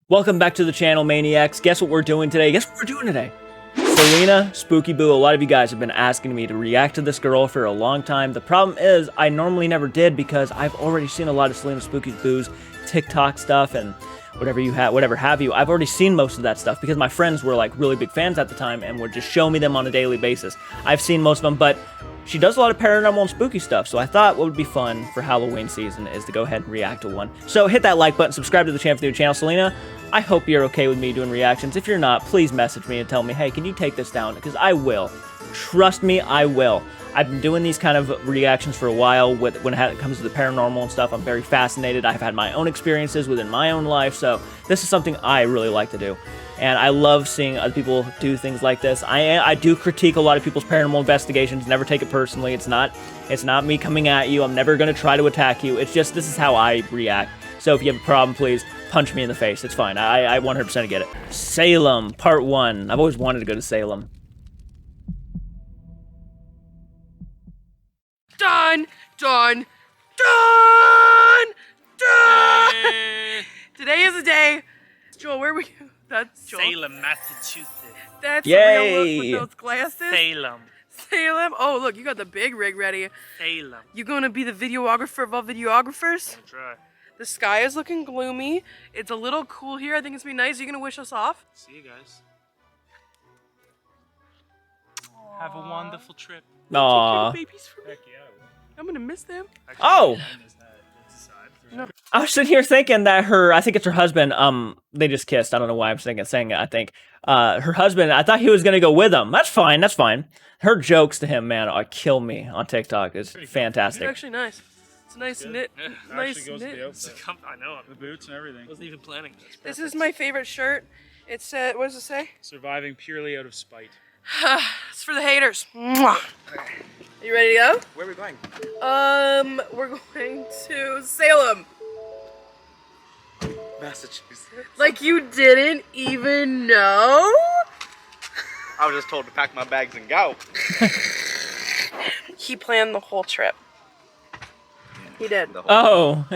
Welcome back to the channel, Maniacs. Guess what we're doing today? Selena, Spooky Boo. A lot of you guys have been asking me to react to this girl for a long time. The problem is, I normally never did because I've already seen a lot of Selena, Spooky Boo's TikTok stuff and whatever have you. I've already seen most of that stuff because my friends were like really big fans at the time and would just show me them on a daily basis. I've seen most of them, but she does a lot of paranormal and spooky stuff, so I thought what would be fun for Halloween season is to go ahead and react to one. So hit that like button, subscribe to the channel if you're new to the channel. Selena, I hope you're okay with me doing reactions. If you're not, please message me and tell me, hey, can you take this down? Because I will. Trust me, I will. I've been doing these kind of reactions for a while when it comes to the paranormal and stuff. I'm very fascinated. I've had my own experiences within my own life, so this is something I really like to do. And I love seeing other people do things like this. I do critique a lot of people's paranormal investigations. Never take it personally. It's not me coming at you. I'm never going to try to attack you. It's just this is how I react. So if you have a problem, please punch me in the face. It's fine. I 100% get it. Salem, Part 1. I've always wanted to go to Salem. Done! Today is the day. Joel, where were you? That's Joel. Salem, Massachusetts. That's Yay. the real look with those glasses. Salem. Oh, look, you got the big rig ready. Salem. You gonna be the videographer of all videographers? I'll try. The sky is looking gloomy. It's a little cool here. I think it's gonna be nice. Are you gonna wish us off? See you guys. Have a wonderful trip. Aww. Babies for me. Heck yeah. I'm gonna miss them. Actually, Oh! No. I was sitting here thinking that I think it's her husband, they just kissed. I don't know why I'm saying it, I think. Her husband, I thought he was gonna go with him. That's fine. Her jokes to him, man, kill me on TikTok. It's It's fantastic. actually nice. It's a nice knit. Yeah. Nice goes with knit. the outfit. I know. The boots and everything. I wasn't even planning this. This is my favorite shirt. It's what does it say? Surviving purely out of spite. It's for the haters. Mwah. You ready to go? Where are we going? We're going to Salem. Massachusetts. Like you didn't even know? I was just told to pack my bags and go. He planned the whole trip. He did. Oh,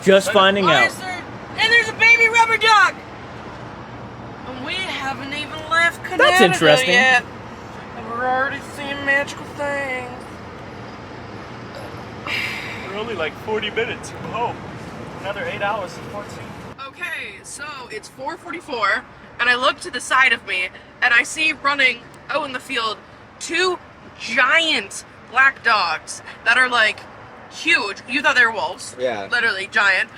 just finding out. And there's a baby rubber duck. And we haven't even left Canada That's interesting. yet. And we're already seeing magical things. We're only like 40 minutes from home. Another 8 hours and 14. Okay, so it's 4:44, and I look to the side of me, and I see running out in the field 2 giant black dogs that are like huge. You thought they were wolves. Yeah. Literally giant.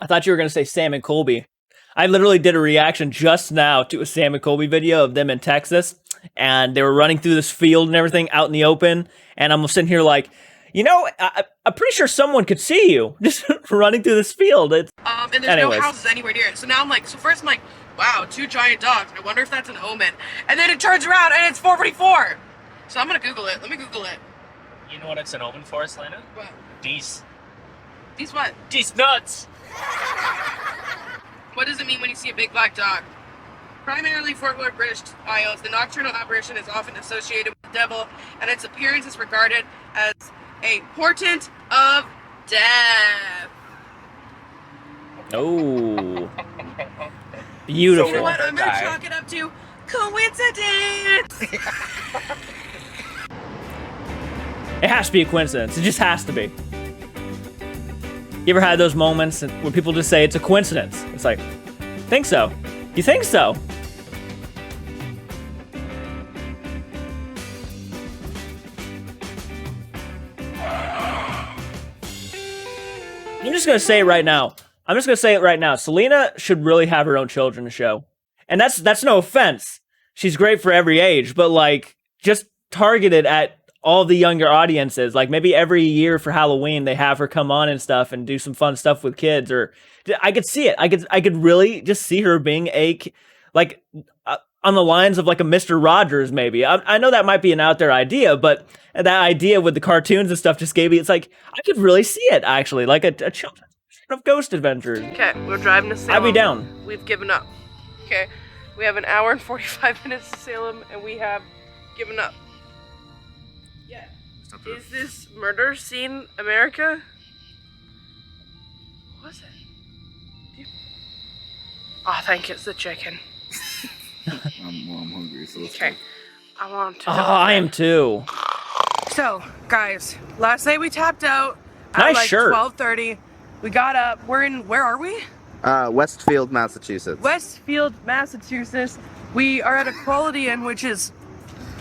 I thought you were gonna say Sam and Colby. I literally did a reaction just now to a Sam and Colby video of them in Texas, and they were running through this field and everything out in the open, and I'm sitting here like, you know, I'm pretty sure someone could see you just running through this field. It's And there's Anyways. no houses anywhere near it. So now I'm like, first I'm like, wow, 2 giant dogs. I wonder if that's an omen. And then it turns around and it's 4:44. So I'm gonna Google it. Let me Google it. You know what it's an omen for, Selena? What? These What? nuts. What does it mean when you see a big black dog? Primarily folklore British Isles, the nocturnal apparition is often associated with the devil, and its appearance is regarded as a portent of death. oh, beautiful. You know what? I'm gonna chalk it up to coincidence. It has to be a coincidence. It just has to be. You ever had those moments where people just say it's a coincidence? It's like, think so? You think so? I'm just gonna say it right now. Selena should really have her own children to show. And that's no offense. She's great for every age, but like just targeted at all the younger audiences. Like maybe every year for Halloween they have her come on and stuff and do some fun stuff with kids. Or I could see it. I could really just see her being on the lines of like a Mr. Rogers maybe. I know that might be an out there idea, but that idea with the cartoons and stuff just gave me, it's like, I could really see it actually, like a children's of Ghost Adventures. Okay, we're driving to Salem. I'd be down. We've given up. Okay, we have an hour and 45 minutes to Salem, and we have given up. Yeah. Is this murder scene America? What was it? Oh, thank you. It's the chicken. I'm hungry, so let's Okay. go. I want to. Oh, I am too. So, guys, last night we tapped out at Nice like shirt. 12:30. We got up. We're in, where are we? Westfield, Massachusetts. Westfield, Massachusetts. We are at a Quality Inn, which is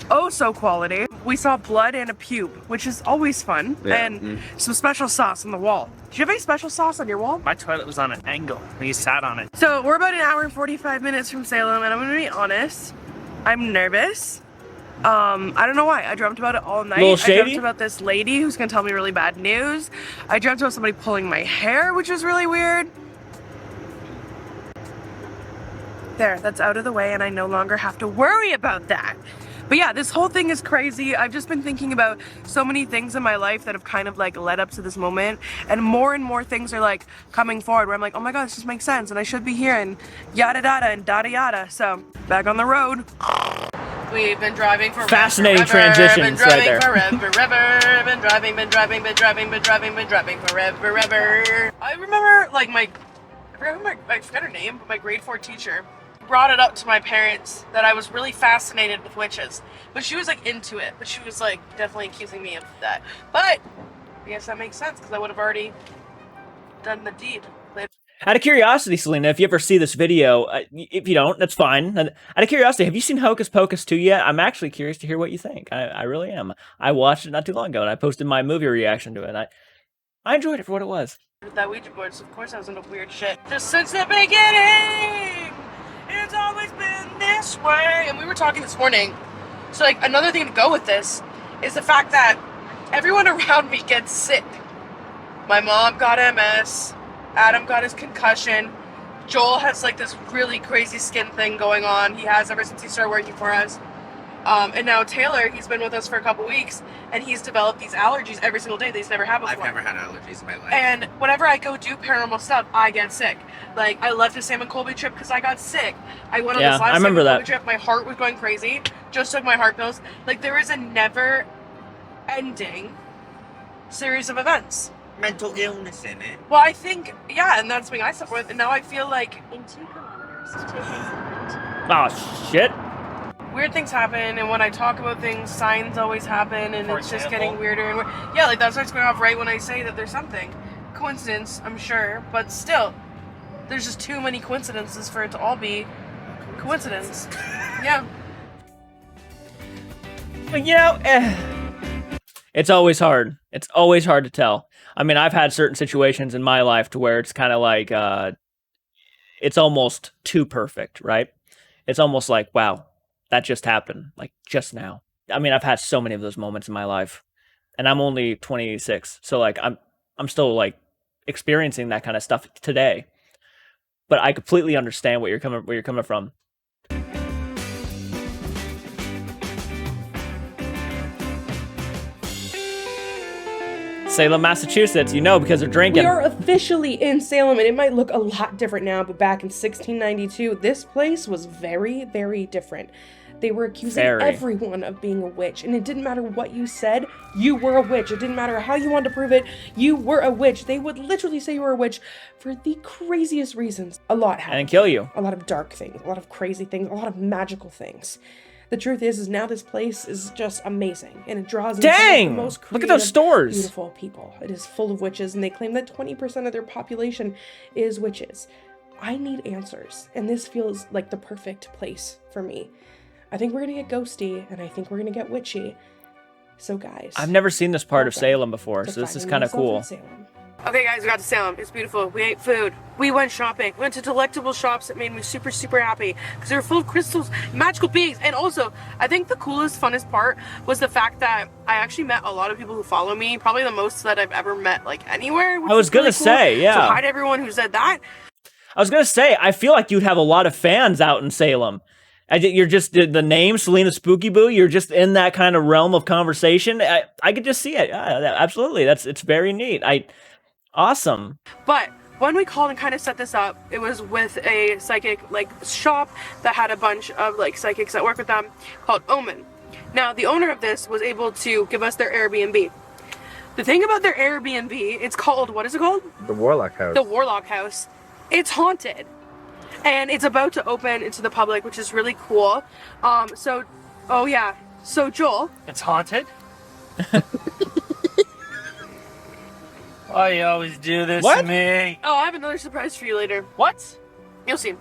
oh so quality. We saw blood and a pube, which is always fun, Yeah. and some special sauce on the wall. Do you have any special sauce on your wall? My toilet was on an angle. We sat on it. So we're about an hour and 45 minutes from Salem, and I'm gonna be honest, I'm nervous. I don't know why. I dreamt about it all night. Little I shady? dreamt about this lady who's gonna tell me really bad news. I dreamt about somebody pulling my hair, which was really weird. There, that's out of the way, and I no longer have to worry about that. But yeah, this whole thing is crazy. I've just been thinking about so many things in my life that have kind of like led up to this moment, and more things are like coming forward where I'm like, oh my god, this just makes sense, and I should be here, and yada yada and yada yada. So back on the road. We've been driving for Fascinating forever, transitions right there. Been driving forever. I remember like I forgot her name, but my grade 4 teacher brought it up to my parents that I was really fascinated with witches, but she was like into it, but she was like definitely accusing me of that. But I guess that makes sense because I would have already done the deed. Out of curiosity, Selena, if you ever see this video, if you don't, that's fine. Out of curiosity, have you seen Hocus Pocus 2 yet? I'm actually curious to hear what you think. I really am. I watched it not too long ago, and I posted my movie reaction to it. I enjoyed it for what it was. With that Ouija board, so of course I was into weird shit. Just since the beginning, it's always been this way. And we were talking this morning. So like another thing to go with this is the fact that everyone around me gets sick. My mom got MS. Adam got his concussion. Joel has like this really crazy skin thing going on. He has ever since he started working for us. And now Taylor, he's been with us for a couple weeks, and he's developed these allergies every single day that he's never had before. I've never had allergies in my life. And whenever I go do paranormal stuff, I get sick. Like, I left the Sam and Colby trip because I got sick. I went on Yeah, this last I remember Sam and that. Colby trip, my heart was going crazy. Just took my heart pills. Like, there is a never-ending series of events. Mental illness in it. Well, I think, yeah, and that's something I suffer with, and now I feel like In 2 kilometers, take exit. Oh, shit. weird things happen, and when I talk about things, signs always happen, and For it's just example? getting weirder and weirder. Yeah, like that starts going off right when I say that there's something. Coincidence, I'm sure, but still, there's just too many coincidences for it to all be coincidence. Yeah. But, you know, it's always hard. It's always hard to tell. I mean, I've had certain situations in my life to where it's kind of like, it's almost too perfect, right? It's almost like, wow, that just happened, like just now. I mean, I've had so many of those moments in my life, and I'm only 26, so like I'm still like experiencing that kind of stuff today. But I completely understand where you're coming from. Salem, Massachusetts, you know, because they're drinking. We are officially in Salem, and it might look a lot different now, but back in 1692, this place was very, very different. They were accusing everyone of being a witch, and it didn't matter what you said, you were a witch. It didn't matter how you wanted to prove it, you were a witch. They would literally say you were a witch for the craziest reasons. A lot happened. And kill you. A lot of dark things, a lot of crazy things, a lot of magical things. The truth is now this place is just amazing, and it draws in some of the most Look at those creative, stores. beautiful people. It is full of witches, and they claim that 20% of their population is witches. I need answers, and this feels like the perfect place for me. I think we're gonna get ghosty, and I think we're gonna get witchy. So guys, I've never seen this part of welcome Salem before, to so this is finding kind of yourself in cool. Salem. Okay guys, we got to Salem. It's beautiful. We ate food. We went shopping. We went to delectable shops that made me super, super happy because they were full of crystals, magical beings. And also, I think the coolest, funnest part was the fact that I actually met a lot of people who follow me. Probably the most that I've ever met like anywhere. I was gonna say, yeah. So hi to everyone who said that. I was gonna say, I feel like you'd have a lot of fans out in Salem. You're just the name Selena Spooky Boo. You're just in that kind of realm of conversation. I could just see it. Yeah, absolutely. It's very neat. Awesome. But when we called and kind of set this up, it was with a psychic like shop that had a bunch of like psychics that work with them called Omen. Now the owner of this was able to give us their Airbnb. The thing about their Airbnb, it's called, what is it called? The Warlock House. The Warlock House. It's haunted. and it's about to open into the public, which is really cool. Oh yeah, so Joel. It's haunted? Why you always do this to me? Oh, I have another surprise for you later. What? You'll see.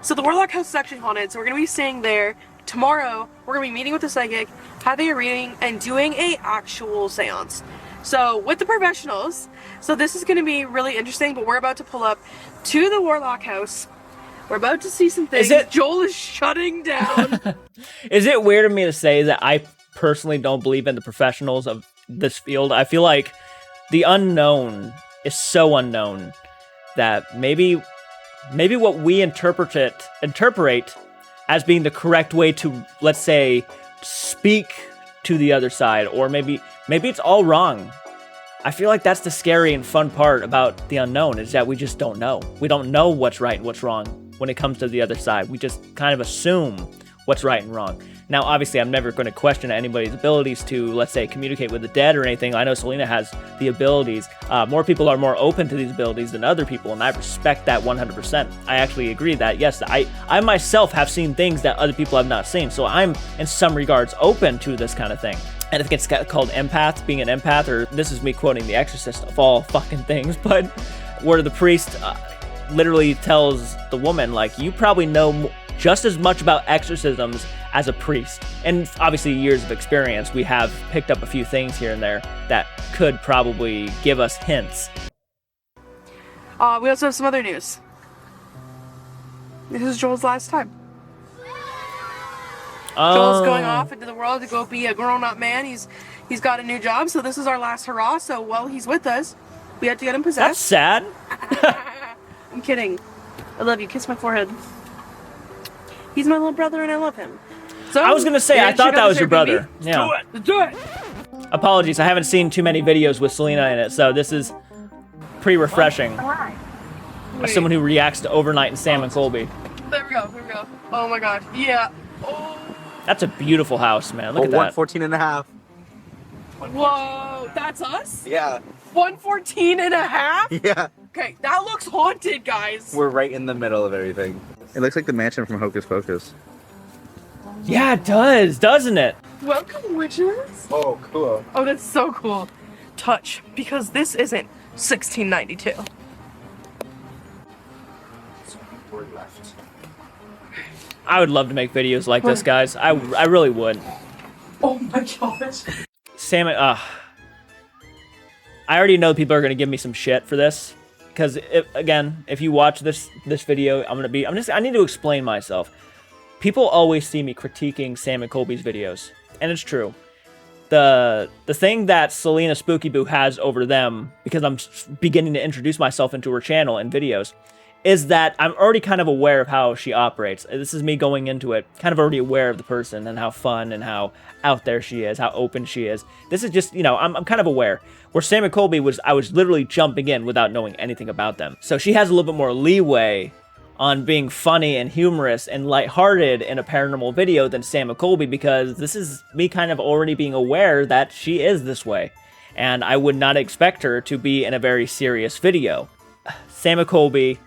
So the Warlock House is actually haunted, so we're gonna be staying there. Tomorrow, we're gonna be meeting with the psychic, having a reading, and doing a actual seance. So with the professionals. So this is gonna be really interesting, but we're about to pull up to the Warlock House. We're about to see some things. Joel is shutting down. Is it weird of me to say that I personally don't believe in the professionals of this field? I feel like the unknown is so unknown that maybe what we interpret as being the correct way to, let's say, speak to the other side, or maybe it's all wrong. I feel like that's the scary and fun part about the unknown, is that we just don't know. We don't know what's right and what's wrong when it comes to the other side. We just kind of assume what's right and wrong. Now, obviously, I'm never going to question anybody's abilities to, let's say, communicate with the dead or anything. I know Selena has the abilities. More people are more open to these abilities than other people, and I respect that 100%. I actually agree that, yes, I myself have seen things that other people have not seen, so I'm, in some regards, open to this kind of thing. And I think it's called empath, being an empath, or this is me quoting The Exorcist of all fucking things, but where the priest literally tells the woman, like, you probably know just as much about exorcisms as a priest. And obviously years of experience, we have picked up a few things here and there that could probably give us hints. We also have some other news. This is Joel's last time. Joel's going off into the world to go be a grown-up man. He's got a new job, so this is our last hurrah. So while he's with us, we have to get him possessed. That's sad. I'm kidding. I love you. Kiss my forehead. He's my little brother and I love him. So I was gonna say, I thought that was your brother. Yeah. Let's do it. Apologies, I haven't seen too many videos with Selena in it, so this is pretty refreshing. As someone who reacts to Overnight and Sam and Colby. There we go. Oh my god. Yeah. Oh. That's a beautiful house, man. Look at that. 114 and a half. Whoa, that's us? Yeah. 114 and a half? Yeah. Okay, that looks haunted, guys. We're right in the middle of everything. It looks like the mansion from Hocus Pocus. Yeah, it does, doesn't it? Welcome, witches. Oh, cool. Oh, that's so cool. Touch, because this isn't 1692. We're left. I would love to make videos like this, guys. I really would. Oh my gosh. Sam, I already know people are gonna give me some shit for this, because again, if you watch this video, I need to explain myself. People always see me critiquing Sam and Colby's videos, and it's true. The thing that Selena Spooky Boo has over them, because I'm beginning to introduce myself into her channel and videos, is that I'm already kind of aware of how she operates. This is me going into it, kind of already aware of the person and how fun and how out there she is, how open she is. This is just, you know, I'm kind of aware. Where Sam and Colby I was literally jumping in without knowing anything about them. So she has a little bit more leeway on being funny and humorous and lighthearted in a paranormal video than Sam and Colby, because this is me kind of already being aware that she is this way. And I would not expect her to be in a very serious video. Sam and Colby,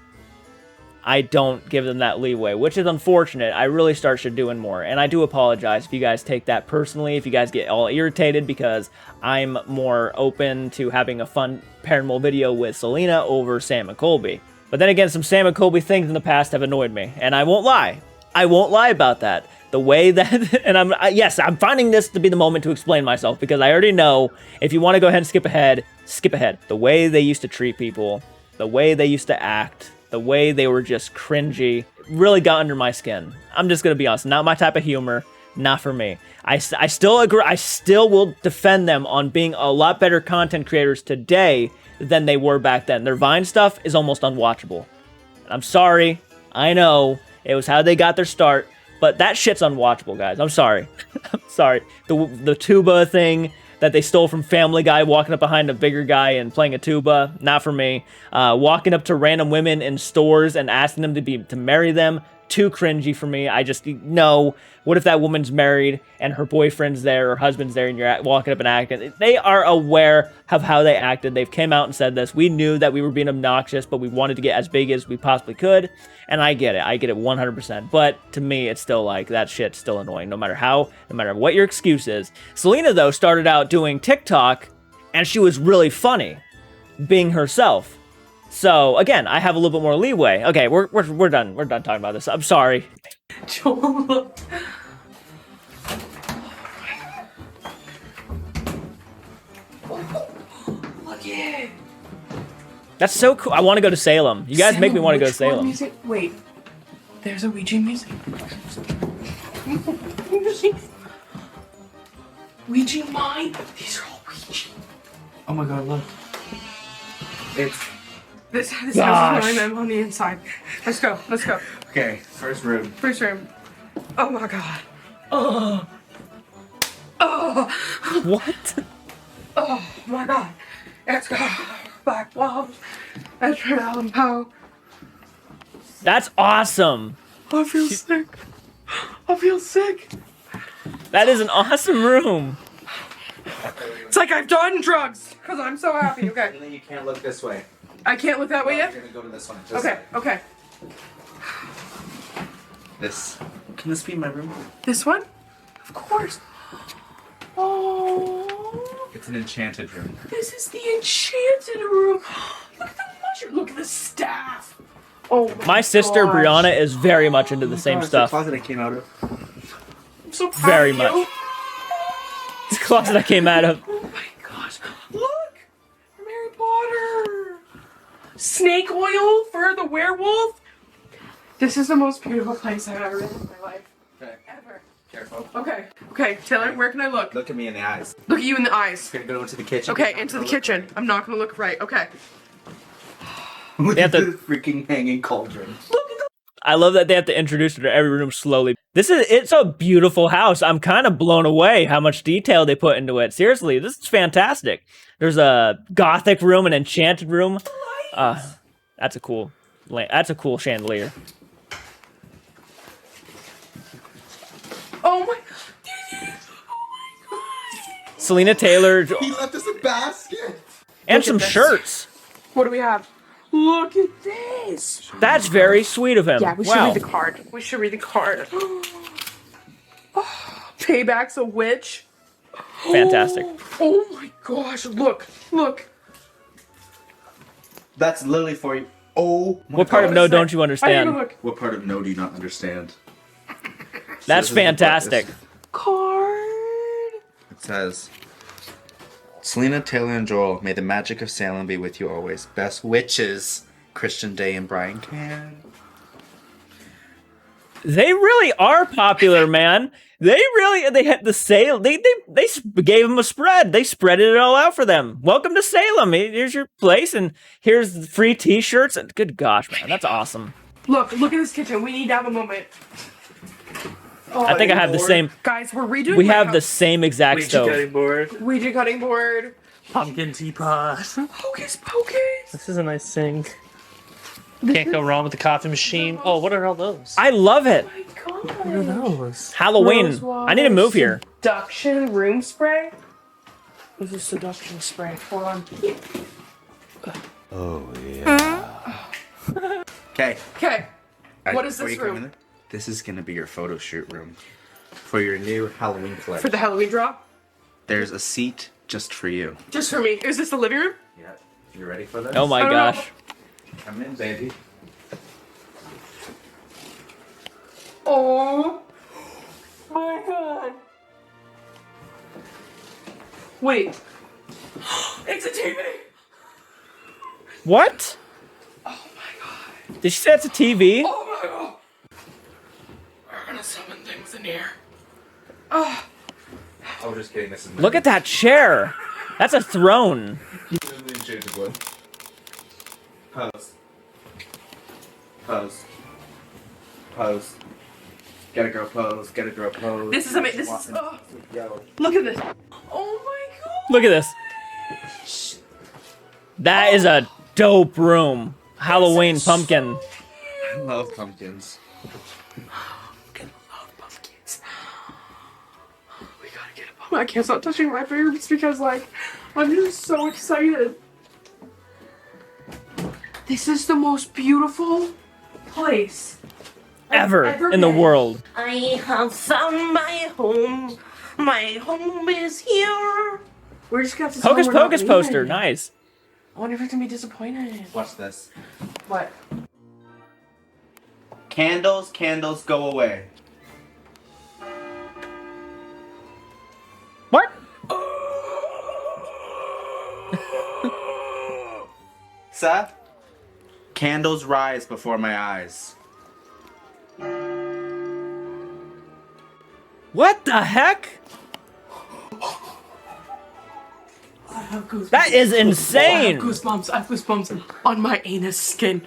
I don't give them that leeway, which is unfortunate. I really should doing more, and I do apologize if you guys take that personally, if you guys get all irritated, because I'm more open to having a fun paranormal video with Selena over Sam and Colby. But then again, some Sam and Colby things in the past have annoyed me, and I won't lie. I won't lie about that. The way that, and yes, I'm finding this to be the moment to explain myself, because I already know, if you want to go ahead and skip ahead, skip ahead. The way they used to treat people, the way they used to act, the way they were just cringy, really got under my skin. I'm just gonna be honest, not my type of humor, not for me. I still agree, I still will defend them on being a lot better content creators today than they were back then. Their Vine stuff is almost unwatchable. I'm sorry, I know, it was how they got their start, but that shit's unwatchable, guys. I'm sorry. I'm sorry. The tuba thing that they stole from Family Guy, walking up behind a bigger guy and playing a tuba, not for me. Walking up to random women in stores and asking them to marry them, too cringy for me. I just, no. What if that woman's married and her boyfriend's there or husband's there and you're walking up and acting? They are aware of how they acted. They've came out and said this. We knew that we were being obnoxious, but we wanted to get as big as we possibly could. And I get it. I get it 100%. But to me, it's still like, that shit's still annoying. No matter what your excuse is. Selena, though, started out doing TikTok, and she was really funny, being herself. So, again, I have a little bit more leeway. Okay, we're done. We're done talking about this. I'm sorry. Joel, look. Look it. That's so cool. I want to go to Salem. You guys make me want to go to Salem. Wait, there's a Ouija music. Ouija mine. These are all Ouija. Oh my god, look. It's This house is mine. I'm on the inside. Let's go. Let's go. Okay, first room. First room. Oh my god. Oh. Oh. What? Oh my god. Let's go. Black walls. Edgar Allan Poe. That's awesome. I feel sick. I feel sick. That is an awesome room. It's like I've done drugs because I'm so happy. Okay. And then you can't look this way. I can't look that way You're yet? gonna go to this one. Just Okay. Okay. This. Can this be my room? This one? Of course. Oh. It's an enchanted room. This is the enchanted room. Look at the mushroom. Look at the staff. Oh My sister, gosh. Brianna, is very much into the same The stuff. closet I came out of. I'm so proud Very of much. you. It's the closet I came out of. Oh my gosh. Look. From Harry Potter. Snake oil for the werewolf. This is the most beautiful place I've ever been in my life. Okay. Ever. Careful. Okay. Okay, Taylor, where can I look? Look at me in the eyes. Look at you in the eyes. We're gonna go into the kitchen. Okay, into the kitchen. I'm not gonna look right. Okay. Look They at have the to- freaking hanging cauldron. Look at the. I love that they have to introduce her to every room slowly. It's a beautiful house. I'm kind of blown away how much detail they put into it. Seriously, this is fantastic. There's a gothic room, an enchanted room. That's a cool chandelier. Oh my. Selena Taylor He left us a basket. and Look some at this. shirts. What do we have? Look at this. That's very sweet of him. Yeah, we should Wow. read the card. We should read the card. Payback's a witch. Fantastic. Oh my gosh, look, look. That's literally for you. Oh my What part of God. no don't you I didn't understand? even look. What part of no do you not understand? That's This is the part fantastic. Card. It says, Selena, Taylor, and Joel, may the magic of Salem be with you always. Best witches, Christian Day and Brian Can. They really are popular, man. They had the sale. They gave them a spread. They spread it all out for them. Welcome to Salem. Here's your place, and here's the free T-shirts. And good gosh, man, that's awesome. Look at this kitchen. We need to have a moment. Oh, I think I have the same. guys, we're redoing. We my have the house. same exact Ouija stove. cutting board, Ouija cutting board. pumpkin teapot. Hocus pocus. This is a nice sink. Can't go wrong with the coffee machine. Oh, what are all those? I love it. Oh my What are god. those? Halloween. Rose water, I need to move here. Seduction room spray. This is seduction spray. Hold on. Okay. Okay. What is before this you come room? in, this is going to be your photo shoot room for your new Halloween collection. For the Halloween drop? There's a seat just for you. Just for me. Is this the living room? Yeah. You ready for this? Oh my I don't know. gosh. Come in, baby. Oh my god. Wait. It's a TV. What? Oh my god. Did she say it's a TV? Oh my god. We're gonna summon things in here. Oh. Oh, just kidding. This is Look at that chair. That's a throne. Pose. Pose. Pose. Get a girl pose. Get a girl pose. This is amazing. This is. Oh, Yo. look at this. Oh my god. Look at this. That is a dope room. Halloween pumpkin. I love pumpkins. I can't stop touching my boobs because, like, I'm just so excited. This is the most beautiful place Ever ever in the been. world. I have found my home. My home is here. We're just gonna have to tell Hocus them we're not Pocus leaving. poster, nice. I wonder if it's gonna be disappointed. Watch this. What? Candles, candles, go away. What? Seth? Candles rise before my eyes. What the heck? I have goosebumps. That is I have insane. goosebumps. I have goosebumps on my anus skin.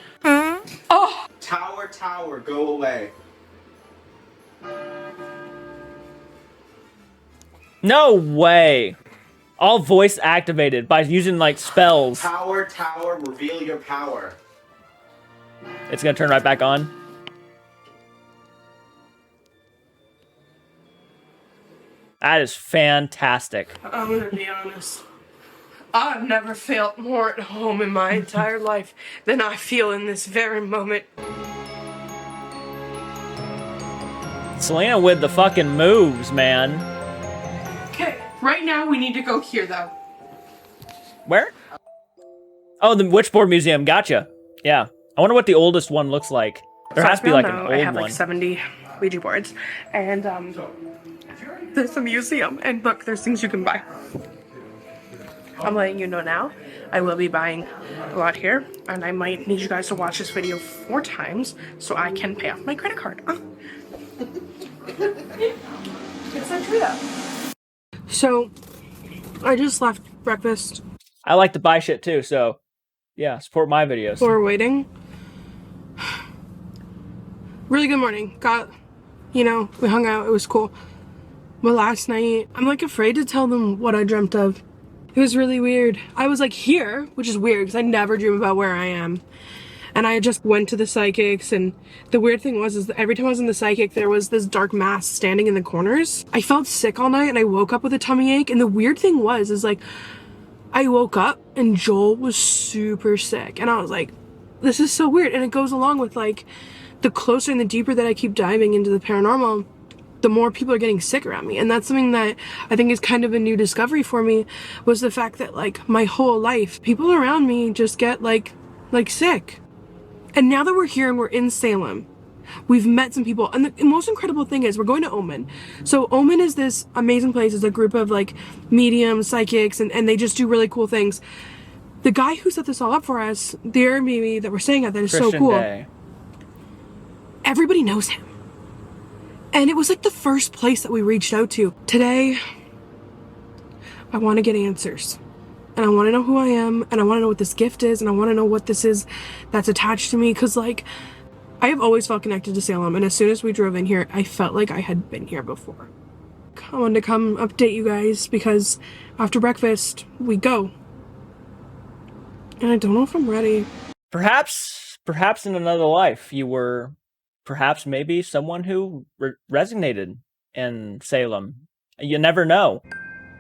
Tower, tower, go away. No way. All voice activated by using like spells. Tower, tower, reveal your power. It's gonna turn right back on. That is fantastic. I'm gonna be honest. I've never felt more at home in my entire life than I feel in this very moment. Selena with the fucking moves, man. Okay, right now we need to go here though. Where? Oh, the Witchboard Museum. Gotcha. Yeah. I wonder what the oldest one looks like. There has to be like an old I have one. like 70 Ouija boards, and there's a museum, and look, there's things you can buy. I'm letting you know now, I will be buying a lot here, and I might need you guys to watch this video 4 times so I can pay off my credit card. It's so true though. So, I just left breakfast. I like to buy shit too, so yeah, support my videos. We're waiting. Really good morning. We hung out, it was cool. But last night, I'm like afraid to tell them what I dreamt of. It was really weird. I was like here, which is weird because I never dream about where I am. And I just went to the psychics, and the weird thing was is that every time I was in the psychic, there was this dark mass standing in the corners. I felt sick all night and I woke up with a tummy ache, and the weird thing was is like I woke up and Joel was super sick, and I was like, this is so weird. And it goes along with like the closer and the deeper that I keep diving into the paranormal, the more people are getting sick around me. And that's something that I think is kind of a new discovery for me, was the fact that like my whole life, people around me just get like sick. And now that we're here and we're in Salem, we've met some people. And the most incredible thing is we're going to Omen. So Omen is this amazing place. It's a group of like mediums, psychics, and they just do really cool things. The guy who set this all up for us, the Airbnb that we're staying at, that is so Christian cool. Day. Everybody knows him. And it was like the first place that we reached out to. Today, I want to get answers. And I want to know who I am, and I want to know what this gift is, and I want to know what this is that's attached to me, because like I have always felt connected to Salem, and as soon as we drove in here, I felt like I had been here before. I wanted to come update you guys because after breakfast we go, and I don't know if I'm ready. Perhaps in another life, you were perhaps maybe someone who resonated in Salem. You never know.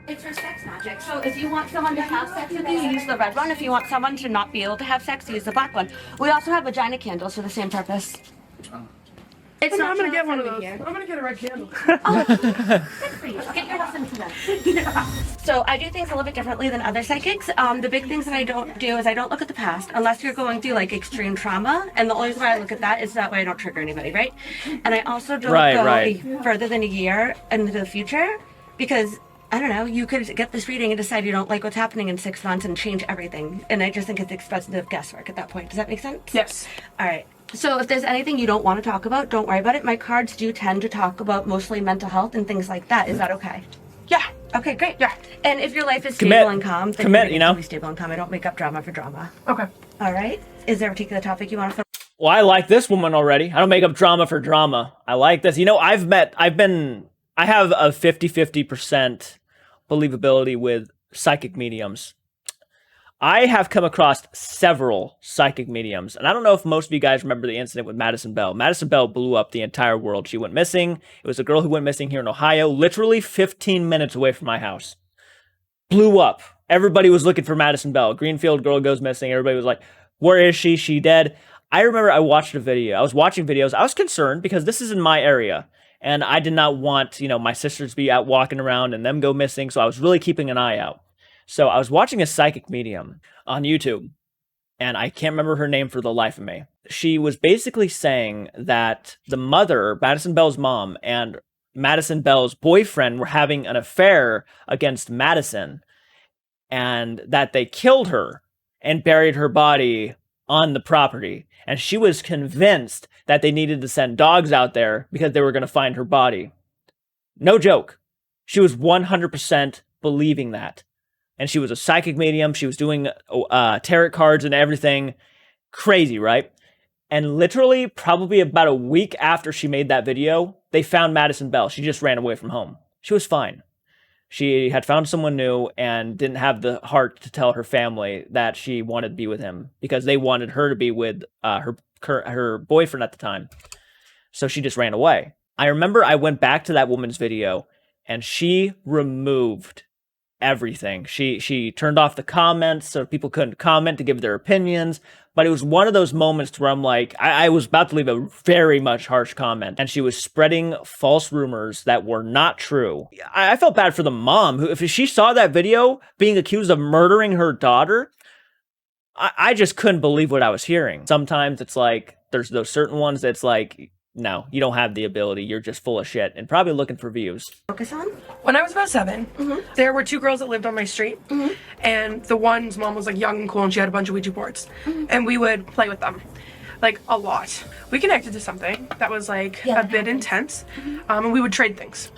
It's for sex magic. So if you want someone to have sex with you, you use the red one. If you want someone to not be able to have sex, you use the black one. We also have vagina candles for the same purpose. It's not I'm gonna too get one of friendly those. here. I'm gonna get a red candle. Good for you. Get your husband to them. So I do things a little bit differently than other psychics. The big things that I don't do is I don't look at the past unless you're going through like extreme trauma. And the only reason why I look at that is that way I don't trigger anybody, right? And I also don't go further than a year into the future, because I don't know, you could get this reading and decide you don't like what's happening in 6 months and change everything. And I just think it's expensive guesswork at that point. Does that make sense? Yes. All right. So if there's anything you don't want to talk about, don't worry about it. My cards do tend to talk about mostly mental health and things like that. Is that okay? Yeah. Okay, great. Yeah. And if your life is Commit. stable and calm, then Commit, you're you know? be stable and calm. I don't make up drama for drama. Okay. All right. Is there a particular topic you want to? Well, I like this woman already. I don't make up drama for drama. I like this. You know, I have a 50-50% believability with psychic mediums. I have come across several psychic mediums, and I don't know if most of you guys remember the incident with Madison Bell. Madison Bell blew up the entire world. She went missing. It was a girl who went missing here in Ohio, literally 15 minutes away from my house. Blew up. Everybody was looking for Madison Bell. Greenfield girl goes missing. Everybody was like, where is she? She dead. I remember I watched a video. I was watching videos. I was concerned because this is in my area, and I did not want, my sisters to be out walking around and them go missing, so I was really keeping an eye out. So I was watching a psychic medium on YouTube, and I can't remember her name for the life of me. She was basically saying that the mother, Madison Bell's mom, and Madison Bell's boyfriend were having an affair against Madison, and that they killed her and buried her body on the property. And she was convinced that they needed to send dogs out there because they were going to find her body. No joke. She was 100% believing that. And she was a psychic medium. She was doing tarot cards and everything. Crazy, right? And literally, probably about a week after she made that video, they found Madison Bell. She just ran away from home. She was fine. She had found someone new and didn't have the heart to tell her family that she wanted to be with him because they wanted her to be with her boyfriend at the time. So she just ran away. I remember I went back to that woman's video and she removed everything. She turned off the comments so people couldn't comment to give their opinions. But it was one of those moments where I'm like, I was about to leave a very much harsh comment, and she was spreading false rumors that were not true. I felt bad for the mom who, if she saw that video being accused of murdering her daughter, I just couldn't believe what I was hearing. Sometimes it's like, there's those certain ones that's like, no, you don't have the ability. You're just full of shit and probably looking for views. Focus on? When I was about 7, there were 2 girls that lived on my street, and the one's mom was like young and cool, and she had a bunch of Ouija boards, and we would play with them, like a lot. We connected to something that was like a bit intense, and we would trade things.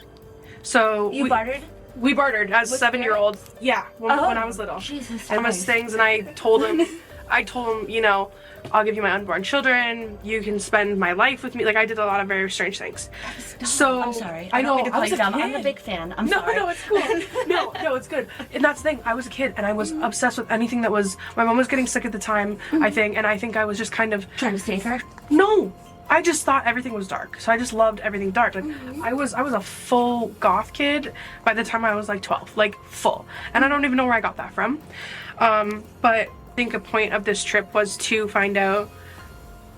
So You bartered? We bartered as 7-year-olds. Yeah, when I was little. Jesus and Christ. things, and I told him, I'll give you my unborn children. You can spend my life with me. Like, I did a lot of very strange things. So I'm sorry. I know. don't mean to call I was you a dumb. kid. I'm a big fan. I'm No, sorry. no, it's cool. No, it's good. And that's the thing. I was a kid, and I was obsessed with anything that was. My mom was getting sick at the time, I think, and I think I was just kind of Trying to save her? no. I just thought everything was dark, so I just loved everything dark. Like I was a full goth kid by the time I was like 12, like full. And I don't even know where I got that from. But I think a point of this trip was to find out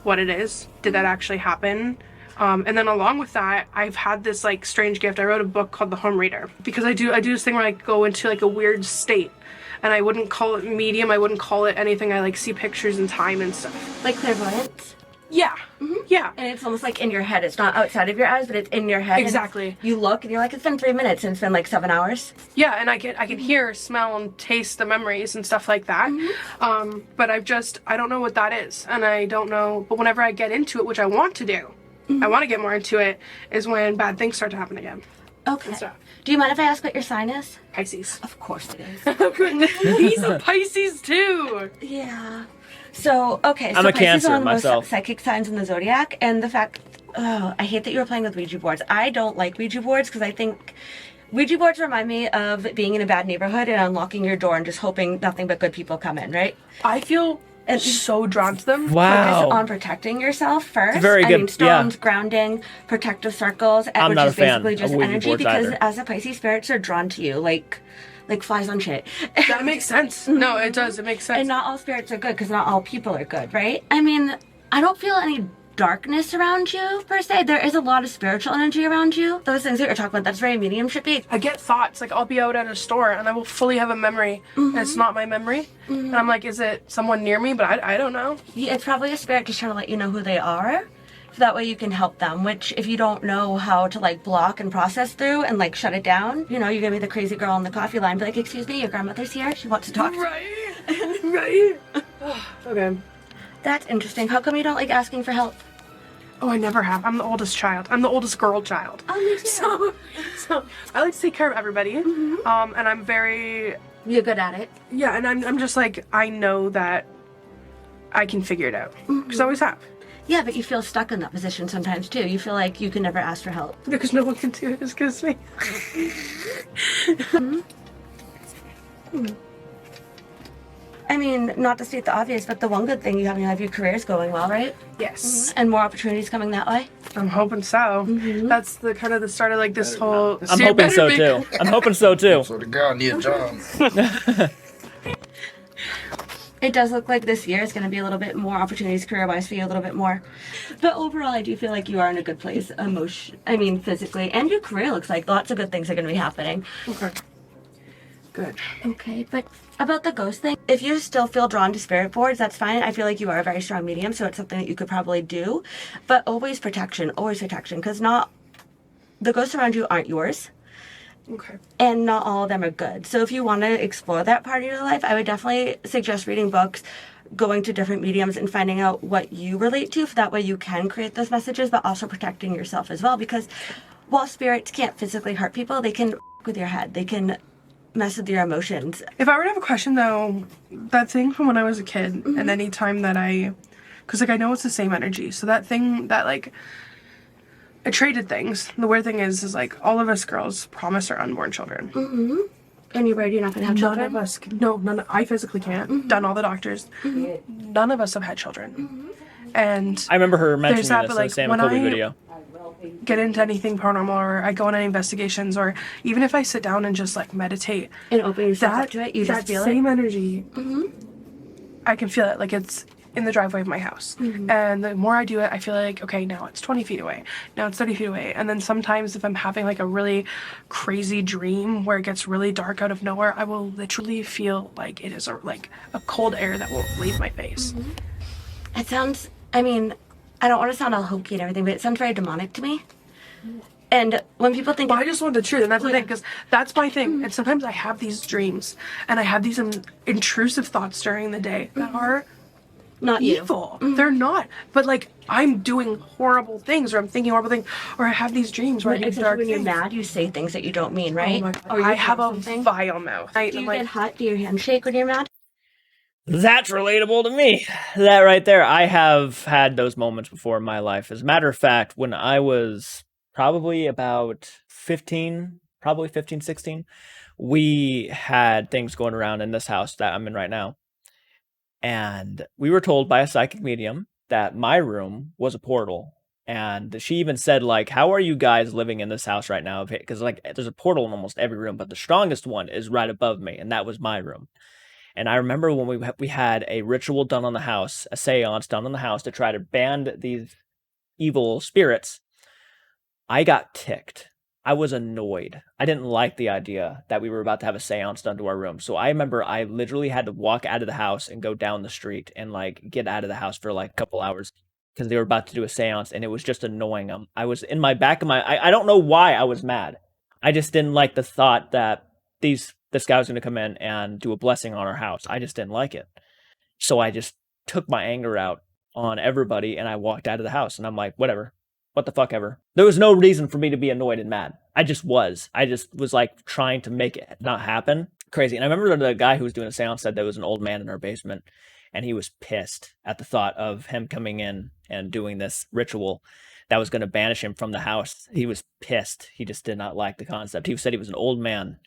what it is. Did that actually happen? And then along with that, I've had this like strange gift. I wrote a book called The Home Reader because I do this thing where I go into like a weird state. And I wouldn't call it medium. I wouldn't call it anything. I like see pictures in time and stuff. Like clairvoyance? Yeah. Yeah. And it's almost like in your head. It's not outside of your eyes, but it's in your head. Exactly. You look and you're like, it's been 3 minutes and it's been like 7 hours. Yeah, and I can hear, smell, and taste the memories and stuff like that. But I don't know what that is, and I don't know. But whenever I get into it, which I want to do, I want to get more into it, is when bad things start to happen again. Okay. Stuff. Do you mind if I ask what your sign is? Pisces. Of course it is. He's a Pisces too. Yeah. So, okay. So I'm a Pisces Cancer are one of the most myself. psychic signs in the zodiac, and the fact, I hate that you were playing with Ouija boards. I don't like Ouija boards because I think Ouija boards remind me of being in a bad neighborhood and unlocking your door and just hoping nothing but good people come in, right? I feel so drawn to them. Focus Wow. on protecting yourself first. very I good- mean, stones, yeah. grounding, protective circles, I'm which not is a fan basically of just Ouija energy boards because either. as a Pisces, spirits are drawn to you like flies on shit. That makes sense. No, it does. It makes sense. And not all spirits are good because not all people are good, right? I mean, I don't feel any darkness around you per se. There is a lot of spiritual energy around you. Those things that you're talking about, that's very mediumshipy. I get thoughts, like I'll be out at a store and I will fully have a memory and it's not my memory. And I'm like, is it someone near me? But I don't know. Yeah, it's probably a spirit just trying to let you know who they are. So that way you can help them, which if you don't know how to like block and process through and like shut it down, you're gonna be the crazy girl on the coffee line, be like, excuse me, your grandmother's here, she wants to talk to you. Right. Right. Okay. That's interesting. How come you don't like asking for help? Oh, I never have. I'm the oldest child. I'm the oldest girl child. Oh, me too. So I like to take care of everybody. And I'm very, You're good at it. yeah, and I'm just like, I know that I can figure it out. Because I always have. Yeah, but you feel stuck in that position sometimes too. You feel like you can never ask for help. Because no one can do it as good as me. I mean, not to state the obvious, but the one good thing you have in your life, your career is going well, right? Yes. And more opportunities coming that way. I'm hoping so. That's the kind of the start of like this whole. I'm hoping so too. I'm hoping so too. So the girl need a job. It does look like this year is going to be a little bit more opportunities career-wise for you, a little bit more. But overall, I do feel like you are in a good place, physically. And your career looks like lots of good things are going to be happening. Okay. Good. Okay, but about the ghost thing, if you still feel drawn to spirit boards, that's fine. I feel like you are a very strong medium, so it's something that you could probably do. But always protection, because not the ghosts around you aren't yours. Okay. And not all of them are good. So if you want to explore that part of your life, I would definitely suggest reading books, going to different mediums, and finding out what you relate to. So that way you can create those messages, but also protecting yourself as well. Because while spirits can't physically hurt people, they can with your head. They can mess with your emotions. If I were to have a question though, that thing from when I was a kid, and any time that because like I know it's the same energy. So that thing that like. I traded things. The weird thing is like all of us girls promise our unborn children. And you're worried you're not going to have children? None of us. No, I physically can't. Done all the doctors. None of us have had children. And I remember her mentioning there's that, this but, in the like, Sam when and Colby I video. get into anything paranormal, or I go on any investigations, or even if I sit down and just like meditate And open yourself up to it, you just feel it? that same energy, I can feel it. Like it's in the driveway of my house. And the more I do it, I feel like, okay, now it's 20 feet away. Now it's 30 feet away. And then sometimes if I'm having like a really crazy dream where it gets really dark out of nowhere, I will literally feel like it is like a cold air that won't leave my face. It sounds, I don't want to sound all hokey and everything, but it sounds very demonic to me. And when people think... Well, I just want the truth, and that's the thing, because that's my thing. And sometimes I have these dreams, and I have these intrusive thoughts during the day that are... not evil. They're not. But like I'm doing horrible things, or I'm thinking horrible things, or I have these dreams where I do Especially dark when you're things. mad, you say things that you don't mean, right? Oh my God. Or you I have a something. vile mouth. Do you get hot? Do your hands shake when you're mad? That's relatable to me. That right there. I have had those moments before in my life. As a matter of fact, when I was probably about 15, 16, we had things going around in this house that I'm in right now. And we were told by a psychic medium that my room was a portal. And she even said, like, how are you guys living in this house right now? Because, like, there's a portal in almost every room, but the strongest one is right above me, and that was my room. And I remember when we had a ritual done on the house, a seance done on the house to try to ban these evil spirits. I got ticked. I was annoyed. I didn't like the idea that we were about to have a seance done to our room. So I remember I literally had to walk out of the house and go down the street and like get out of the house for like a couple hours because they were about to do a seance, and it was just annoying them. I was in my back of I don't know why I was mad. I just didn't like the thought that this guy was going to come in and do a blessing on our house. I just didn't like it. So I just took my anger out on everybody and I walked out of the house, and I'm like, whatever. What the fuck ever. There was no reason for me to be annoyed and mad. I just was like trying to make it not happen. Crazy. And I remember the guy who was doing a seance said there was an old man in our basement, and he was pissed at the thought of him coming in and doing this ritual that was going to banish him from the house. He was pissed. He just did not like the concept. He said he was an old man.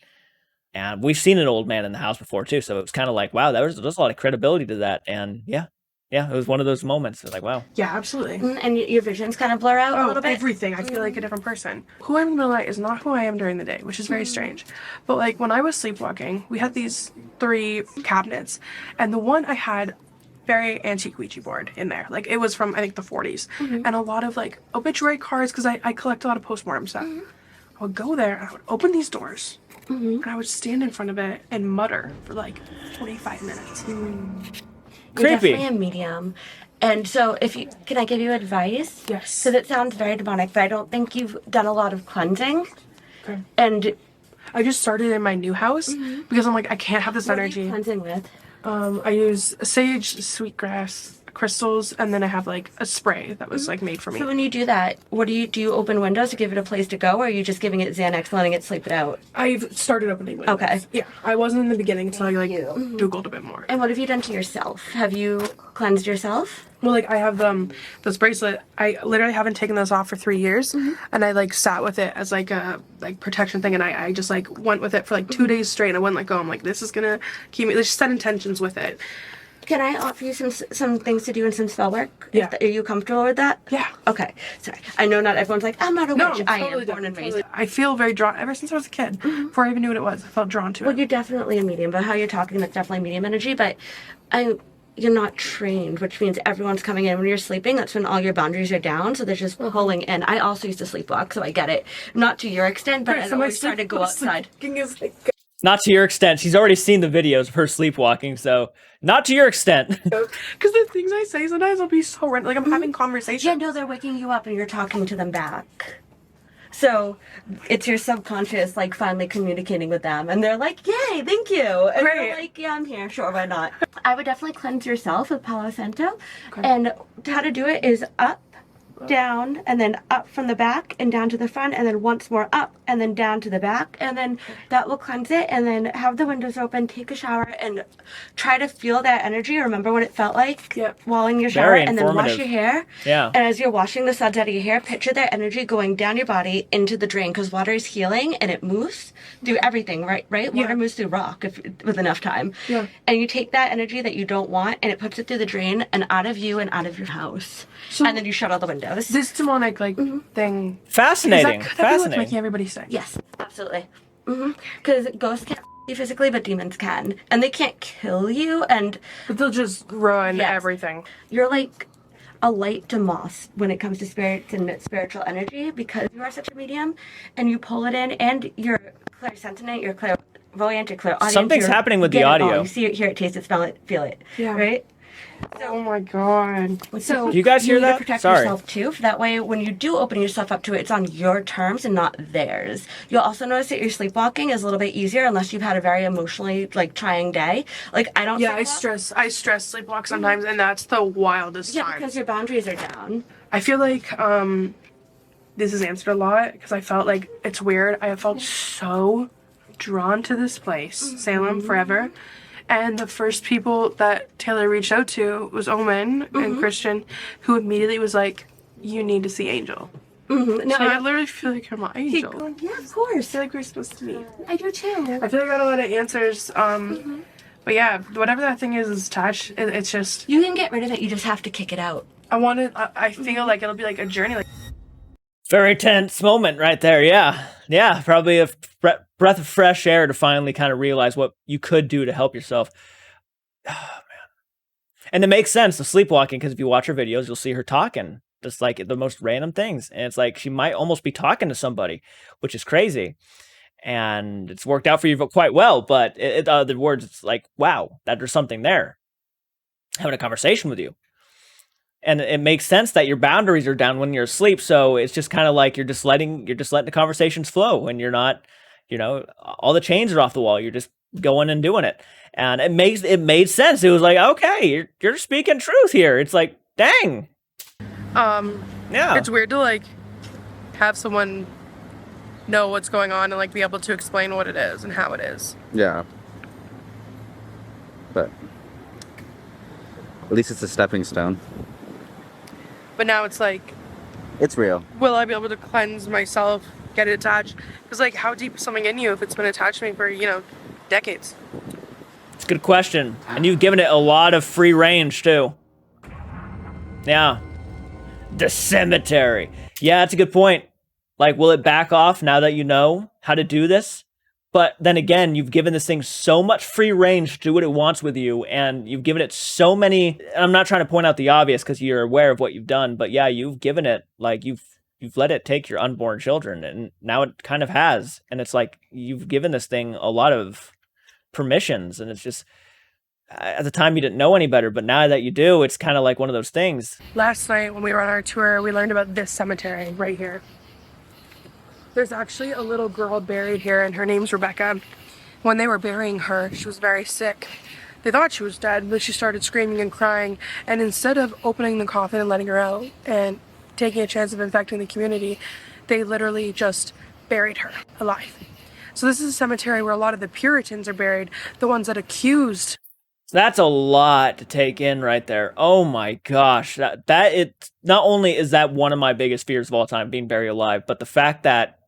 And we've seen an old man in the house before too. So it was kind of like, wow, there's a lot of credibility to that. And yeah, it was one of those moments. It was like, wow. Yeah, absolutely. And your visions kind of blur out a little bit? Everything. I feel like a different person. Who I'm gonna lie is not who I am during the day, which is very strange. But like when I was sleepwalking, we had these 3 cabinets, and the one I had very antique Ouija board in there. Like it was from I think the 40s, and a lot of like obituary cards because I collect a lot of postmortem stuff. I would go there and I would open these doors. And I would stand in front of it and mutter for like 45 minutes. You're Creepy. definitely a medium. And so can I give you advice? Yes. So that sounds very demonic, but I don't think you've done a lot of cleansing. Okay. And I just started in my new house because I'm like, I can't have this what are you energy. cleansing with? I use sage, sweetgrass, crystals, and then I have like a spray that was like made for me. So when you do that, what do? Do you open windows to give it a place to go, or are you just giving it Xanax, letting it sleep it out? I've started opening windows. Okay. Yeah, I wasn't in the beginning until I like Googled a bit more. And what have you done to yourself? Have you cleansed yourself? Well, like I have this bracelet. I literally haven't taken this off for 3 years, and I like sat with it as like a protection thing, and I just like went with it for like 2 days straight. And I wouldn't let go. I'm like, this is gonna keep me. Just set intentions with it. Can I offer you some things to do and some spell work? Yeah. Are you comfortable with that? Yeah. Okay. Sorry. I know not everyone's like, I'm not a No, witch. I am born and raised. I feel very drawn ever since I was a kid. Before I even knew what it was, I felt drawn to Well, it. you're definitely a medium, but how you're talking, that's definitely medium energy. But you're not trained, which means everyone's coming in when you're sleeping. That's when all your boundaries are down. So they're just pulling in. I also used to sleepwalk, so I get it. Not to your extent, but I always try to go outside. Is like, Not to your extent. She's already seen the videos of her sleepwalking, so not to your extent. because the things I say sometimes will be so random. Like I'm having conversations. Yeah, no, they're waking you up and you're talking to them back. So it's your subconscious, like, finally communicating with them. And they're like, yay, thank you. And Great. you're like, yeah, I'm here. Sure, why not? I would definitely cleanse yourself with Palo Santo. And how to do it is up, down, and then up from the back and down to the front, and then once more up and then down to the back, and then that will cleanse it. And then have the windows open, take a shower, and try to feel that energy. Remember what it felt like while in your shower, Very and then wash informative. your hair. Yeah. And as you're washing the suds out of your hair, picture that energy going down your body into the drain, because water is healing and it moves through everything, right? Water moves through rock with enough time. Yeah. And you take that energy that you don't want and it puts it through the drain and out of you and out of your house. And then you shut all the windows. This demonic thing. Fascinating. Is that Fascinating. making everybody sick? Yes, absolutely. Because ghosts can't you physically, but demons can. And they can't kill you, and But they'll just ruin Yes. everything. you're like a light to moss when it comes to spirits and spiritual energy, because you are such a medium and you pull it in, and you're clairsentient, you're clairvoyant, you're clairaudient. Something's you're happening with the get it all. audio. You see it, hear it, taste it, smell it, feel it. Yeah. Right? Oh my god. So Do you guys hear need to that? protect Sorry. yourself too. That way, when you do open yourself up to it, it's on your terms and not theirs. You'll also notice that your sleepwalking is a little bit easier unless you've had a very emotionally trying day. Like I don't. Yeah, sleepwalk. I stress sleepwalk sometimes, and that's the wildest Yeah, time. because your boundaries are down. I feel like this has answered a lot because I felt like it's weird. I have felt so drawn to this place, Salem, forever. And the first people that Taylor reached out to was Omen and Christian, who immediately was like, "You need to see Angel." No, So I literally feel like I'm an angel. yeah, of I course. feel like we're supposed to meet. I do too. I feel like I got a lot of answers. But yeah, whatever that thing is attached. It's just You can get rid of it. You just have to kick it out. I feel like it'll be like a journey. Like Very tense moment right there. Yeah. Yeah. Probably a breath of fresh air to finally kind of realize what you could do to help yourself. Oh, man. And it makes sense, the sleepwalking, because if you watch her videos, you'll see her talking just like the most random things. And it's like she might almost be talking to somebody, which is crazy. And it's worked out for you quite well. But in other words, it's like, wow, that there's something there. Having a conversation with you. And it makes sense that your boundaries are down when you're asleep. So it's just kind of like you're just letting the conversations flow when you're not, all the chains are off the wall. You're just going and doing it. And it made sense. It was like, okay, you're speaking truth here. It's like, dang. Yeah. it's weird to have someone know what's going on and be able to explain what it is and how it is. Yeah. But at least it's a stepping stone. But now it's It's real. will I be able to cleanse myself, get it attached? Because how deep is something in you if it's been attached to me for decades? It's a good question. And you've given it a lot of free range too. Yeah. The cemetery. Yeah, that's a good point. Will it back off now that you know how to do this? But then again, you've given this thing so much free range to do what it wants with you, and you've given it so many. And I'm not trying to point out the obvious because you're aware of what you've done, but yeah, you've given it you've let it take your unborn children, and now it kind of has. And it's like you've given this thing a lot of permissions, and it's just at the time you didn't know any better, but now that you do, it's kind of like one of those things. Last night when we were on our tour, we learned about this cemetery right here. There's actually a little girl buried here, and her name's Rebecca. When they were burying her, she was very sick. They thought she was dead, but she started screaming and crying, and instead of opening the coffin and letting her out and taking a chance of infecting the community, they literally just buried her alive. So this is a cemetery where a lot of the Puritans are buried, the ones that accused. That's a lot to take in right there. Oh my gosh. Not only is that one of my biggest fears of all time, being buried alive, but the fact that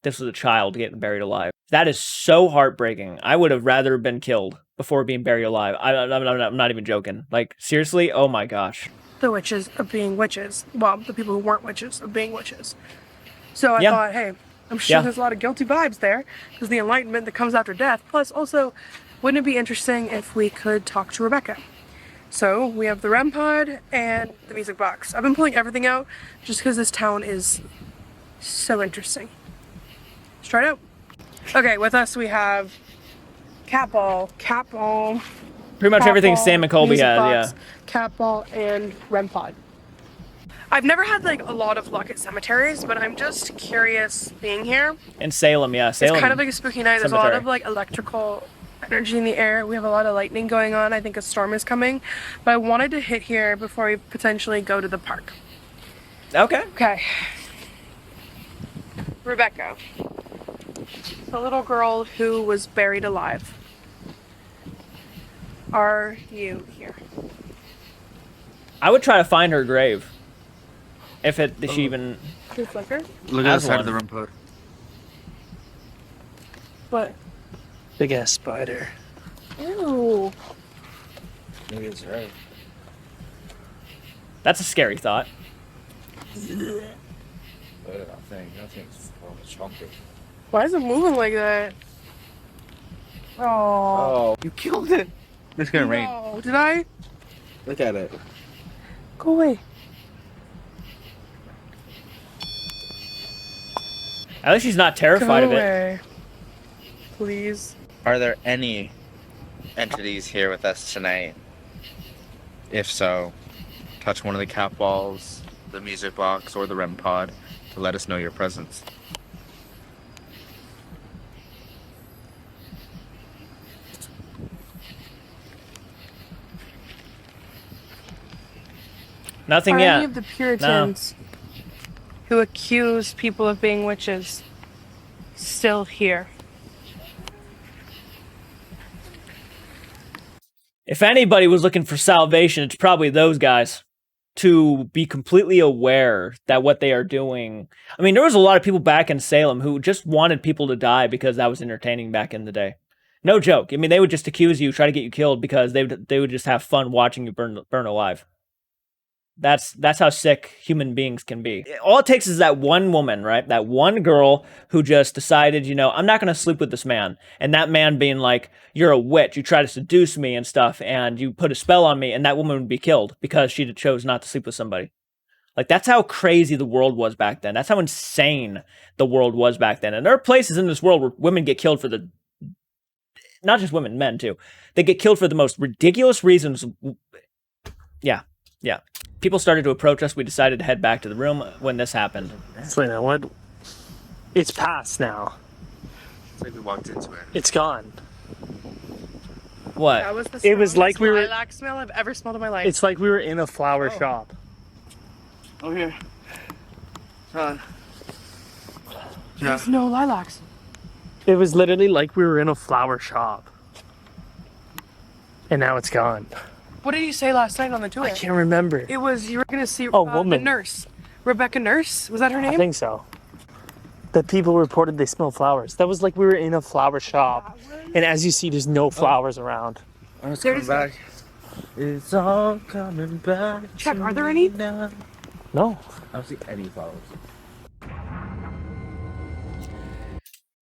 this was a child getting buried alive. That is so heartbreaking. I would have rather been killed before being buried alive. I'm not even joking. Like, seriously? Oh my gosh. The witches of being witches. Well, the people who weren't witches of being witches. So I Yeah. thought, hey, I'm sure there's a lot of guilty vibes there, because the enlightenment that comes after death. Plus, also, wouldn't it be interesting if we could talk to Rebecca? So we have the REM pod and the music box. I've been pulling everything out just because this town is so interesting. Let's try it out. Okay, with us we have cat ball, Pretty much cat everything ball, Sam and Colby music has, box, yeah. cat ball, and REM pod. I've never had like a lot of luck at cemeteries, but I'm just curious being here. In Salem, yeah. Salem. It's kind of like a spooky night. There's a lot Cemetery. of like electrical energy in the air. We have a lot of lightning going on. I think a storm is coming. But I wanted to hit here before we potentially go to the park. Okay. Okay. Rebecca. The little girl who was buried alive. Are you here? I would try to find her grave. If she even... Your flicker? Look at the side of of the the REM pod. What? Big ass spider. Ew. Maybe it's right. That's a scary thought. Why is it moving like that? Oh. You killed it. It's gonna rain. No, did I? Look at it. Go away. At least she's not terrified of it. Please. Are there any entities here with us tonight? If so, touch one of the cat balls, the music box, or the REM pod to let us know your presence. Nothing Are yet. any of the Puritans who accuse people of being witches still here? If anybody was looking for salvation, it's probably those guys. To be completely aware that what they are doing... I mean, there was a lot of people back in Salem who just wanted people to die because that was entertaining back in the day. No joke. I mean, they would just accuse you, try to get you killed because they would just have fun watching you burn alive. That's how sick human beings can be. All it takes is that one woman, right? That one girl who just decided, you know, I'm not going to sleep with this man. And that man being like, you're a witch. You try to seduce me and stuff. And you put a spell on me. And that woman would be killed because she chose not to sleep with somebody. Like, that's how crazy the world was back then. That's how insane the world was back then. And there are places in this world where women get killed for the... Not just women, men too. They get killed for the most ridiculous reasons. Yeah. People started to approach us. We decided to head back to the room when this happened. Selena, what? It's past now. It's like we walked into it. It's gone. What? That was the It was like we were- lilac smell I've ever smelled in my life. It's like we were in a flower shop. Oh, here. Yeah. There's no lilacs. It was literally like we were in a flower shop. And now it's gone. What did you say last night on the tour? I can't remember. It was, you were going to see Oh, the woman. nurse. Rebecca Nurse? Was that her I name? think so. The people reported they smelled flowers. That was like we were in a flower shop. And as you see, there's no flowers around. Oh, it's coming back. It's all coming back. Chuck, are there any? No. I don't see any flowers.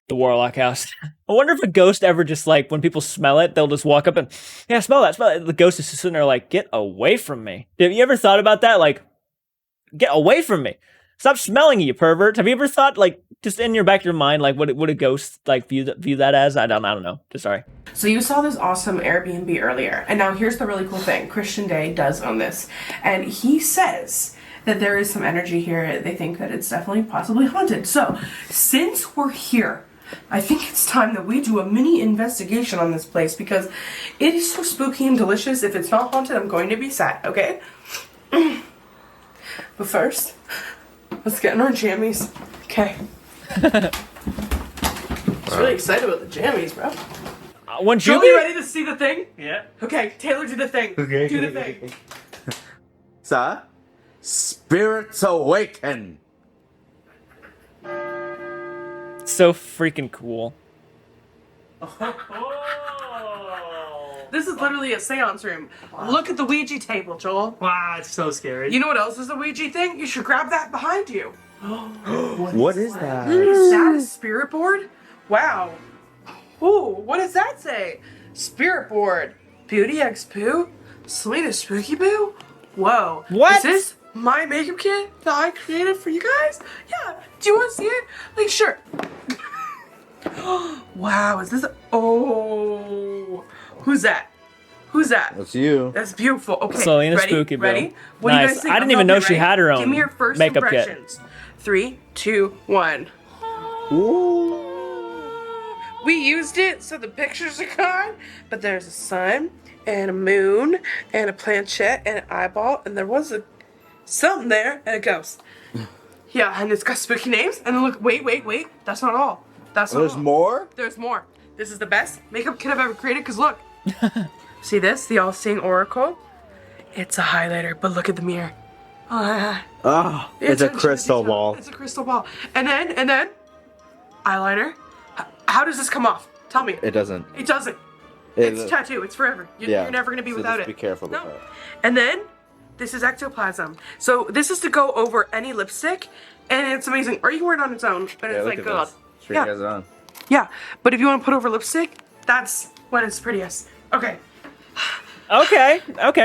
The Warlock House. I wonder if a ghost ever just like, when people smell it, they'll just walk up and, yeah, smell that, smell it. The ghost is just sitting there like, get away from me. Have you ever thought about that? Like, get away from me. Stop smelling, you pervert. Have you ever thought, like, just in your back of your mind, like, would a ghost, like, view that as? I don't know. Just sorry. So you saw this awesome Airbnb earlier, and now here's the really cool thing. Christian Day does own this, and he says that there is some energy here. They think that it's definitely possibly haunted. So since we're here, I think it's time that we do a mini investigation on this place because it is so spooky and delicious. If it's not haunted, I'm going to be sad, okay? But first, let's get in our jammies. Okay. I'm really excited about the jammies, bro. Once you Joey, ready to see the thing? Yeah. Okay, Taylor, do the thing. Okay. Do the thing. Sir, spirits awaken. so freaking cool. This is literally a seance room. Look at the Ouija table, Joel. Wow, it's so scary. You know what else is a Ouija thing? You should grab that behind you. What is that? Is that a spirit board? Wow. Ooh, what does that say? Spirit board. Beauty X Poo? Selena Spooky Boo? Whoa. What? Is this my makeup kit that I created for you guys? Yeah. Do you want to see it? Like, sure. Wow, is this? Oh. Who's that? Who's that? That's you. That's beautiful. Okay. Selena ready? Spooky Boo. Ready? What do you Nice. guys think? I didn't I'm even know helping she you, had her Give me own your first makeup kit. impressions. 3, 2, 1. Ooh. We used it so the pictures are gone, but there's a sun and a moon and a planchette and an eyeball, and there was something there and a ghost. Yeah, and it's got spooky names. And then look, wait. That's not all. That's not There's all. more? There's more. This is the best makeup kit I've ever created, because look. See this? The All-Seeing Oracle? It's a highlighter, but look at the mirror. Oh, it's a crystal ball. It's a crystal ball. And then, eyeliner. How does this come off? Tell me. It doesn't. It doesn't. It's a tattoo. It's forever. You're never going to be so without just it. Be careful with No. that. And then, this is ectoplasm. So this is to go over any lipstick, and it's amazing. Or you can wear it on its own, but Yeah, it's look like at God. this. Sure you guys on. Yeah, but if you want to put over lipstick, that's when it's prettiest. Okay. Okay,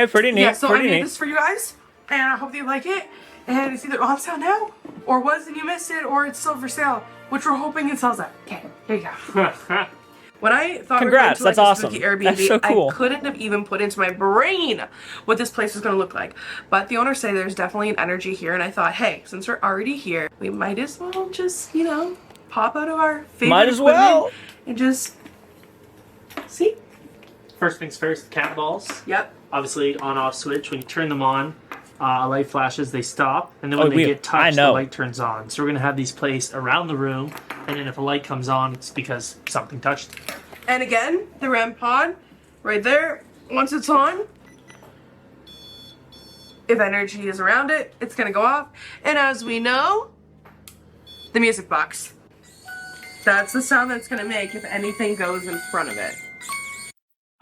pretty neat. Yeah, so I pretty made neat. this for you guys, and I hope you like it. And it's either on sale now, or was and you missed it, or it's still for sale, which we're hoping it sells at. Okay, here you go. When I thought Congrats, we were that's going to awesome. a spooky Airbnb, That's so cool. I couldn't have even put into my brain what this place was going to look like. But the owners say there's definitely an energy here, and I thought, hey, since we're already here, we might as well just, pop out of our favorite Might as well. equipment and just see. First things first, cat balls. Yep. Obviously, on-off switch. When you turn them on, a light flashes, they stop, and then Oh, when they I get touched, the know. light turns on. So we're gonna have these placed around the room, and then if a light comes on, it's because something touched it. And again, the REM pod, right there. Once it's on, if energy is around it, it's gonna go off. And as we know, the music box. That's the sound that's gonna make if anything goes in front of it.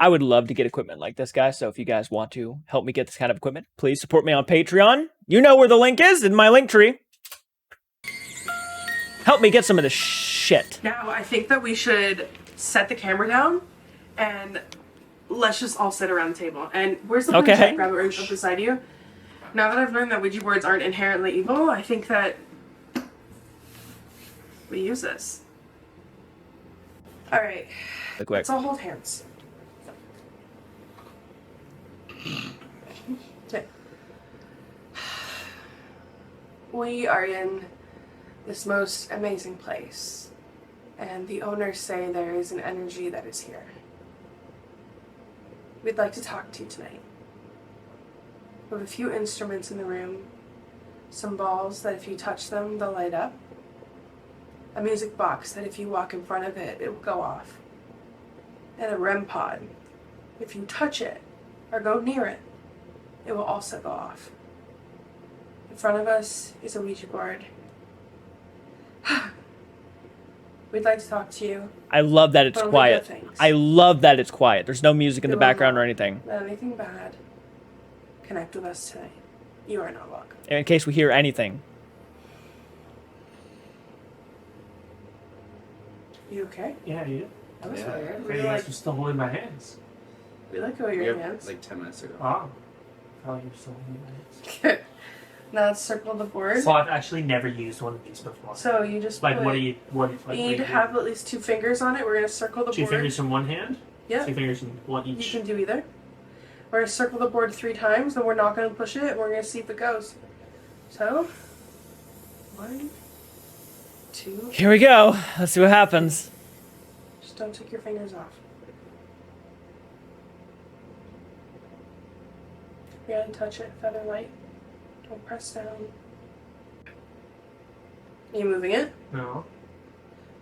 I would love to get equipment like this, guys. So if you guys want to help me get this kind of equipment, please support me on Patreon. You know where the link is in my link tree. Help me get some of this shit. Now, I think that we should set the camera down and let's just all sit around the table. And where's the Okay. planchette? Grab it right up beside you. Now that I've learned that Ouija boards aren't inherently evil, I think that we use this. All right, Quick. let's all hold hands. Okay. We are in this most amazing place, and the owners say there is an energy that is here. We'd like to talk to you tonight. We have a few instruments in the room, some balls that if you touch them, they'll light up, a music box that if you walk in front of it, it will go off, and a REM pod. If you touch it or go near it, it will also go off. In front of us is a Ouija board. We'd like to talk to you. I love that it's But only quiet. good things. I love that it's quiet. There's no music in the It will background or not anything. let anything bad connect with us tonight. You are not welcome. In case we hear anything. You okay? Yeah, you. That was Yeah. weird. You guys are still holding my hands. We like how your hands. Like 10 minutes ago. Oh. Oh, you're still holding my hands. Now let's circle the board. So I've actually never used one of these before. So you just Like, put, what do you, what, like, you what need do to you have at least 2 fingers on it. We're gonna circle the do? 2 board. fingers in one hand? Yeah. 2 fingers in one You each. can do either. We're gonna circle the board 3 times, then we're not gonna push it. We're gonna see if it goes. So, 1, 2. Here we go. Let's see what happens. Just don't take your fingers off. Really touch it, feather light. Don't press down. Are you moving it? No.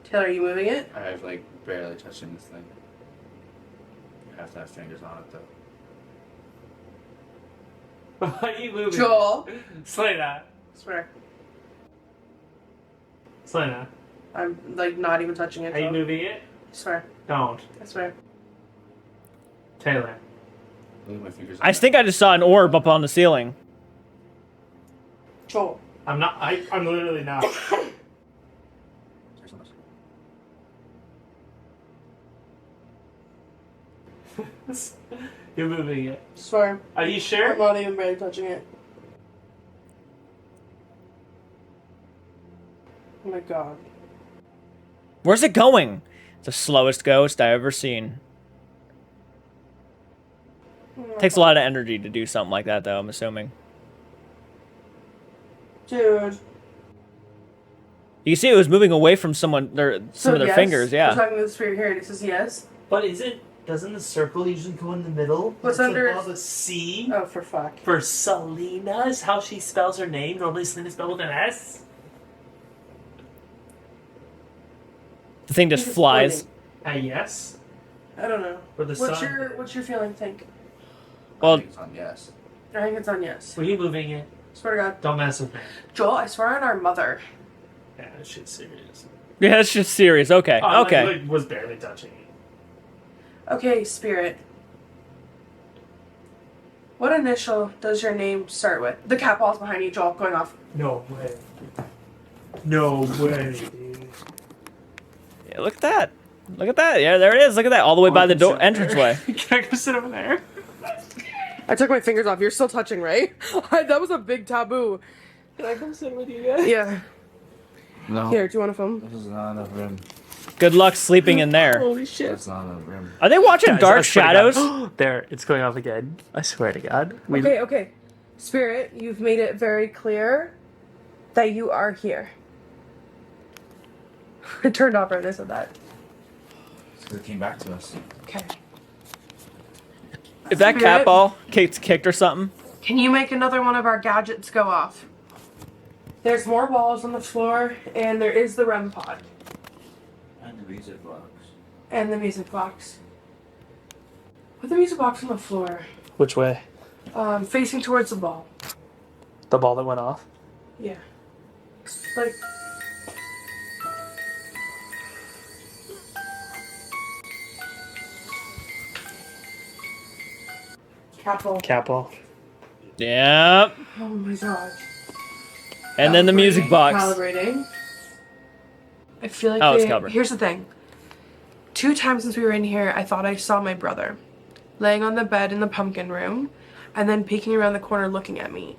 Taylor, are you moving it? I have like barely touching this thing. You have to have fingers on it though. Why are you moving? Joel. Selena. Swear. Selena. I'm like not even touching it. Are you Joel. moving it? I swear. Don't. I swear. Taylor. Look at my fingers. I think I just saw an orb up on the ceiling. Joel. I'm not. I'm literally not. You're moving it. Swear. Are you I'm sure? not even barely touching it. Oh my god. Where's it going? It's the slowest ghost I've ever seen. Takes a lot of energy to do something like that, though, I'm assuming. Dude. You can see it was moving away from some of their yes, fingers, We're yeah. talking to the spirit here and it says yes. But doesn't the circle usually go in the middle? What's It's under- above a C? Oh, for fuck. For Selena is how she spells her name. Normally Selena spelled with an S. The thing just flies. Yes. I don't know. For the sun. What's your feeling? Think. I Well, think it's on yes. I think it's on yes. Were you moving it? Swear to God. Don't mess with me. Joel, I swear on our mother. Yeah, this shit's serious. yeah, it's just serious. Okay, Oh, okay. I was barely touching it. Okay, spirit. What initial does your name start with? The cat balls behind you, Joel, going off. No way. No way, dude. Yeah, look at that. Look at that. Yeah, there it is. Look at that. All the way by the door entranceway. Can I go sit over there? I took my fingers off. You're still touching, right? That was a big taboo. Can I come sit with you guys? Yeah. No. Here, do you want a phone? This is not enough room. Good luck sleeping in there. Holy shit. That's not enough room. Are they watching Guys, Dark I swear to God. Shadows? There, it's going off again. I swear to God. Okay. Spirit, you've made it very clear that you are here. It turned off right when I said that. It came back to us. Okay. If that cat Spirit, ball gets kicked or something, can you make another one of our gadgets go off? There's more balls on the floor, and there is the REM pod. And the music box. And the music box. Put the music box on the floor. Which way? Facing towards the ball. The ball that went off? Yeah. Like... Capel. Cat ball. yep. Oh my god. And then the music box. Calibrating. I feel like Oh, it's calibrating. here's the thing. 2 times since we were in here, I thought I saw my brother laying on the bed in the pumpkin room and then peeking around the corner looking at me.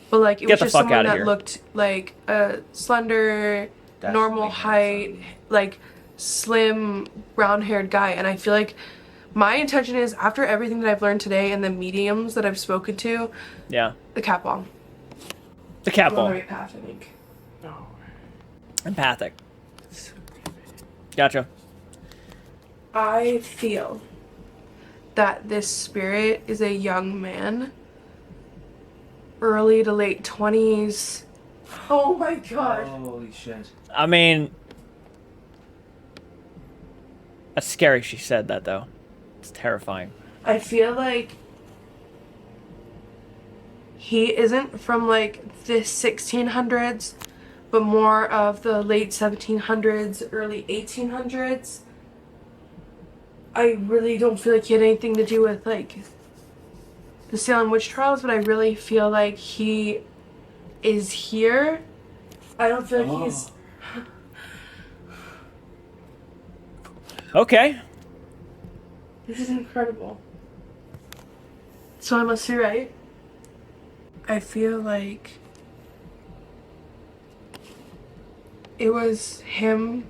But like it Get was the just fuck someone outta that here. looked like a slender, Definitely normal height, handsome. like slim, brown-haired guy. And I feel like my intention is, after everything that I've learned today and the mediums that I've spoken to, Yeah. the cat ball. The cat I'm on the ball. right path, I think. No. Empathic. Gotcha. I feel that this spirit is a young man, early to late 20s. Oh my god. Holy shit. I mean, that's scary she said that, though. It's terrifying. I feel like he isn't from like the 1600s, but more of the late 1700s, early 1800s. I really don't feel like he had anything to do with like the Salem witch trials, but I really feel like he is here. I don't feel like he's... Okay. This is incredible. So I must be right. I feel like it was him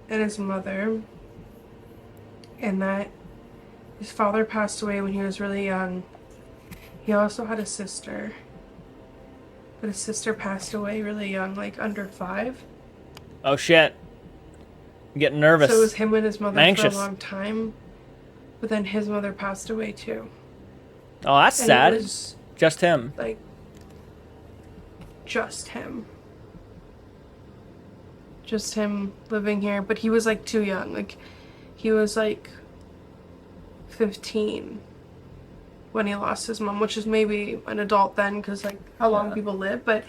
and his mother, and that his father passed away when he was really young. He also had a sister, But his sister passed away really young, like under 5. Oh shit. I'm getting nervous. So it was him and his mother I'm for anxious. a long time. But then his mother passed away too. Oh, that's And sad. it was Just him. like just him. Just him living here. But he was like too young. Like he was like 15 when he lost his mom, which is maybe an adult then because like how long people live. But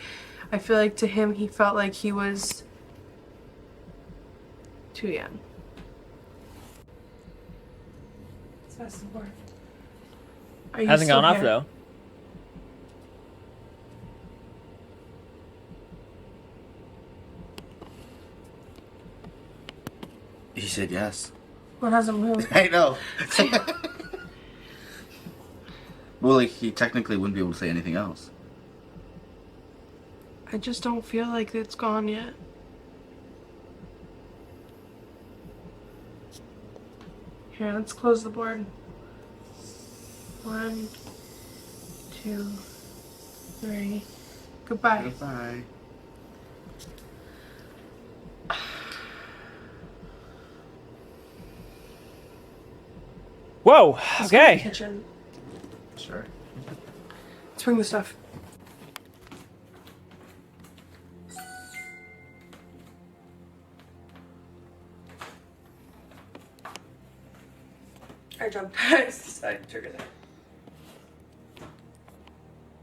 I feel like to him he felt like he was too young. That's the word. Are you Hasn't still gone off here? though. He said yes. What hasn't moved? I know. Well, like, he technically wouldn't be able to say anything else. I just don't feel like it's gone yet. Here, let's close the board. 1, 2, 3. Goodbye. Goodbye. Whoa. Let's go to the Okay. kitchen. Sure. Let's bring the stuff. I jumped. I triggered that.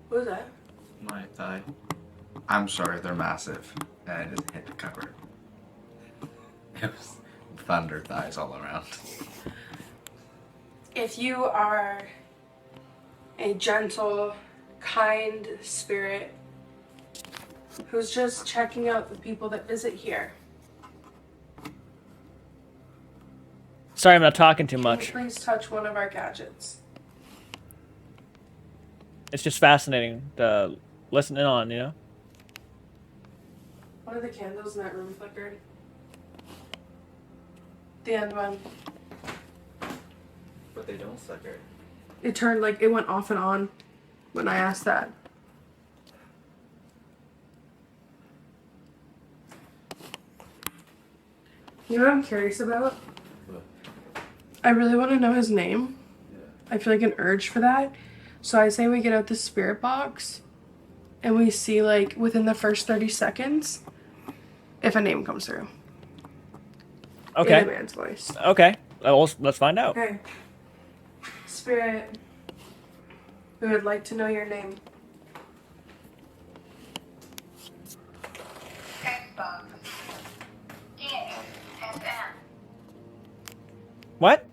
What was that? My thigh. I'm sorry, they're massive. And I just hit the cover. It was thunder thighs all around. If you are a gentle, kind spirit who's just checking out the people that visit here, Sorry, I'm not talking too can you much. please touch one of our gadgets? It's just fascinating to listen in on, you know? One of the candles in that room flickered. The end one. But they don't flicker. It turned like it went off and on when I asked that. You know what I'm curious about? What? I really want to know his name. Yeah. I feel like an urge for that. So I say we get out the spirit box and we see like within the first 30 seconds if a name comes through. In a Okay. man's voice. Okay. Let's find out. Okay. Spirit, we would like to know your name. Xbox. ESN. What?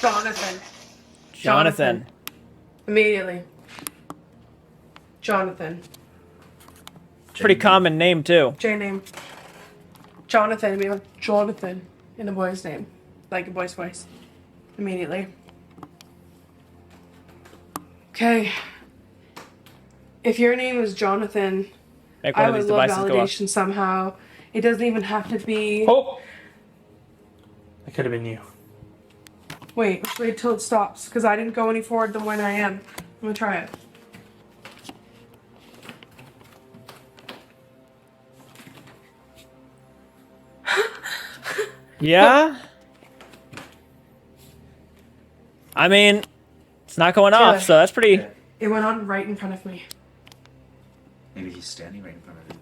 Jonathan. Jonathan. Immediately. Jonathan. Pretty common name too. J name. Jonathan. We have Jonathan in a boy's name. Like a boy's voice. Immediately. Okay. If your name is Jonathan, Make one I of would these love devices go off. validation somehow. It doesn't even have to be. Oh! That could have been you. Wait till it stops, because I didn't go any forward than when I am. I'm gonna try it. Yeah? I mean, it's not going Taylor. off, so that's pretty... It went on right in front of me. Maybe he's standing right in front of you.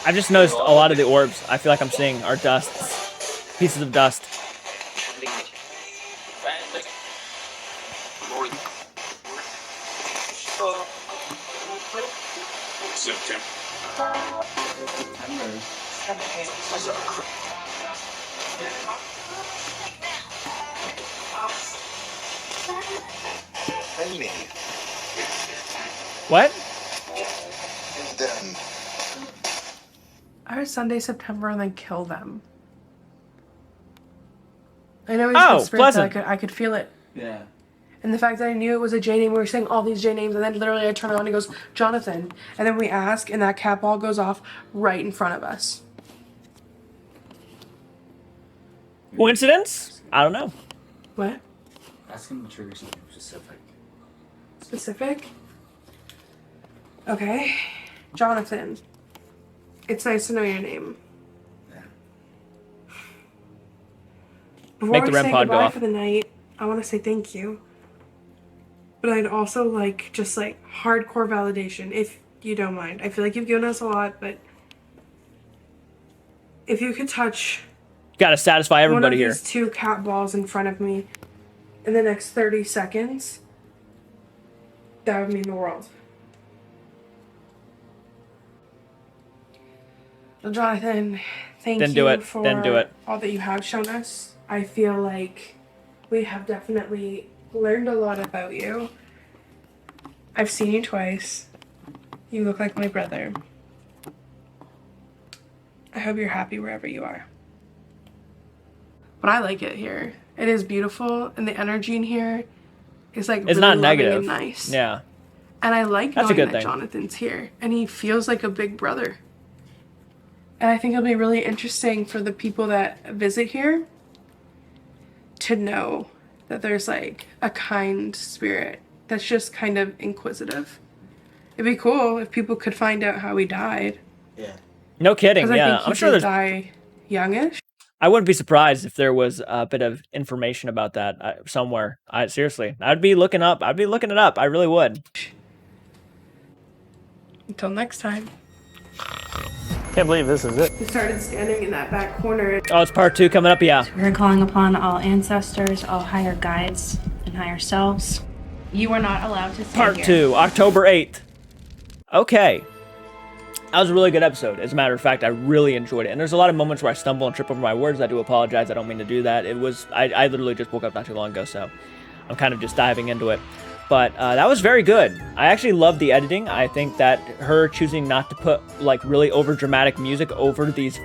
I've just noticed a lot of the orbs I feel like I'm seeing are dusts. Pieces of dust. What? I heard Sunday, September, and then kill them. I know he's Oh, good spirit, so pleasant. I could feel it. Yeah. And the fact that I knew it was a J name, we were saying all these J names, and then literally I turn around and he goes, Jonathan. And then we ask, and that cat ball goes off right in front of us. Coincidence? I don't know. What? Ask him to trigger something specific. Specific? Okay. Jonathan. It's nice to know your name. Yeah. Before Make the we REM say pod go goodbye off. for the night, I want to say thank you. But I'd also like just like hardcore validation, if you don't mind. I feel like you've given us a lot, but if you could touch Got to satisfy one of everybody here. these two cat balls in front of me in the next 30 seconds, that would mean the world. So Jonathan, thank Then you do it. for Then do it. all that you have shown us. I feel like we have definitely learned a lot about you. I've seen you twice. You look like my brother. I hope you're happy wherever you are. But I like it here. It is beautiful, and the energy in here is like It's really not loving negative. and nice. Yeah. And I like That's a knowing good that thing. Jonathan's here, and he feels like a big brother. And I think it'll be really interesting for the people that visit here to know that there's like a kind spirit that's just kind of inquisitive. It'd be cool if people could find out how he died. Yeah. No kidding. Because I Yeah. think he I'm sure did there's. die youngish. I wouldn't be surprised if there was a bit of information about that somewhere. Seriously, I'd be looking up. I'd be looking it up. I really would. Until next time. Can't believe this is it. We started standing in that back corner. Oh, it's part 2 coming up. Yeah. We're calling upon all ancestors, all higher guides, and higher selves. You are not allowed to stay Part here. 2, October 8th. Okay. That was a really good episode. As a matter of fact, I really enjoyed it. And there's a lot of moments where I stumble and trip over my words. I do apologize. I don't mean to do that. I literally just woke up not too long ago, so I'm kind of just diving into it. But that was very good. I actually love the editing. I think that her choosing not to put like really over dramatic music over these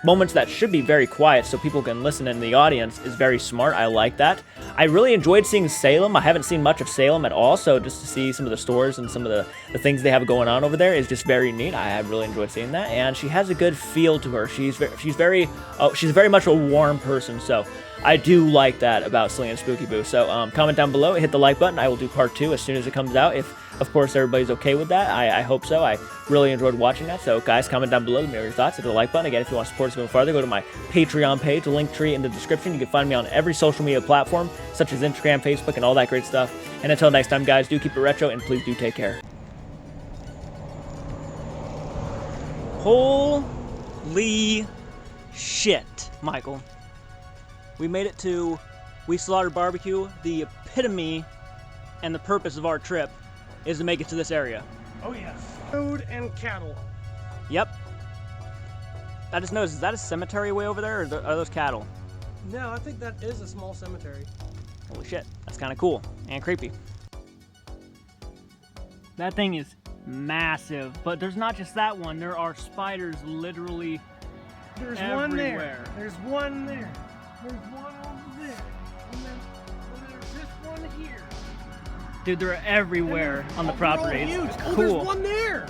moments that should be very quiet so people can listen in the audience is very smart. I like that. I really enjoyed seeing Salem. I haven't seen much of Salem at all, so just to see some of the stores and some of the things they have going on over there is just very neat. I have really enjoyed seeing that, and she has a good feel to her. She's very much a warm person, so I do like that about Selena Spooky Boo. So comment down below, hit the like button. I will do part 2 as soon as it comes out. If, of course, everybody's okay with that. I hope so. I really enjoyed watching that. So guys, comment down below. Let me know your thoughts. Hit the like button. Again, if you want to support us even farther, go to my Patreon page, link tree in the description. You can find me on every social media platform, such as Instagram, Facebook, and all that great stuff. And until next time, guys, do keep it retro, and please do take care. Holy shit, Michael. We made it to We Slaughtered Barbecue. The epitome and the purpose of our trip is to make it to this area. Oh yes. Food and cattle. Yep. I just noticed, is that a cemetery way over there, or are those cattle? No, I think that is a small cemetery. Holy shit, that's kind of cool and creepy. That thing is massive, but there's not just that one. There are spiders literally There's everywhere. one there. There's one there. There's one over there. And then there's this one here. Dude, they're everywhere on the Oh, they're all property. huge. It's Oh, cool. there's one there.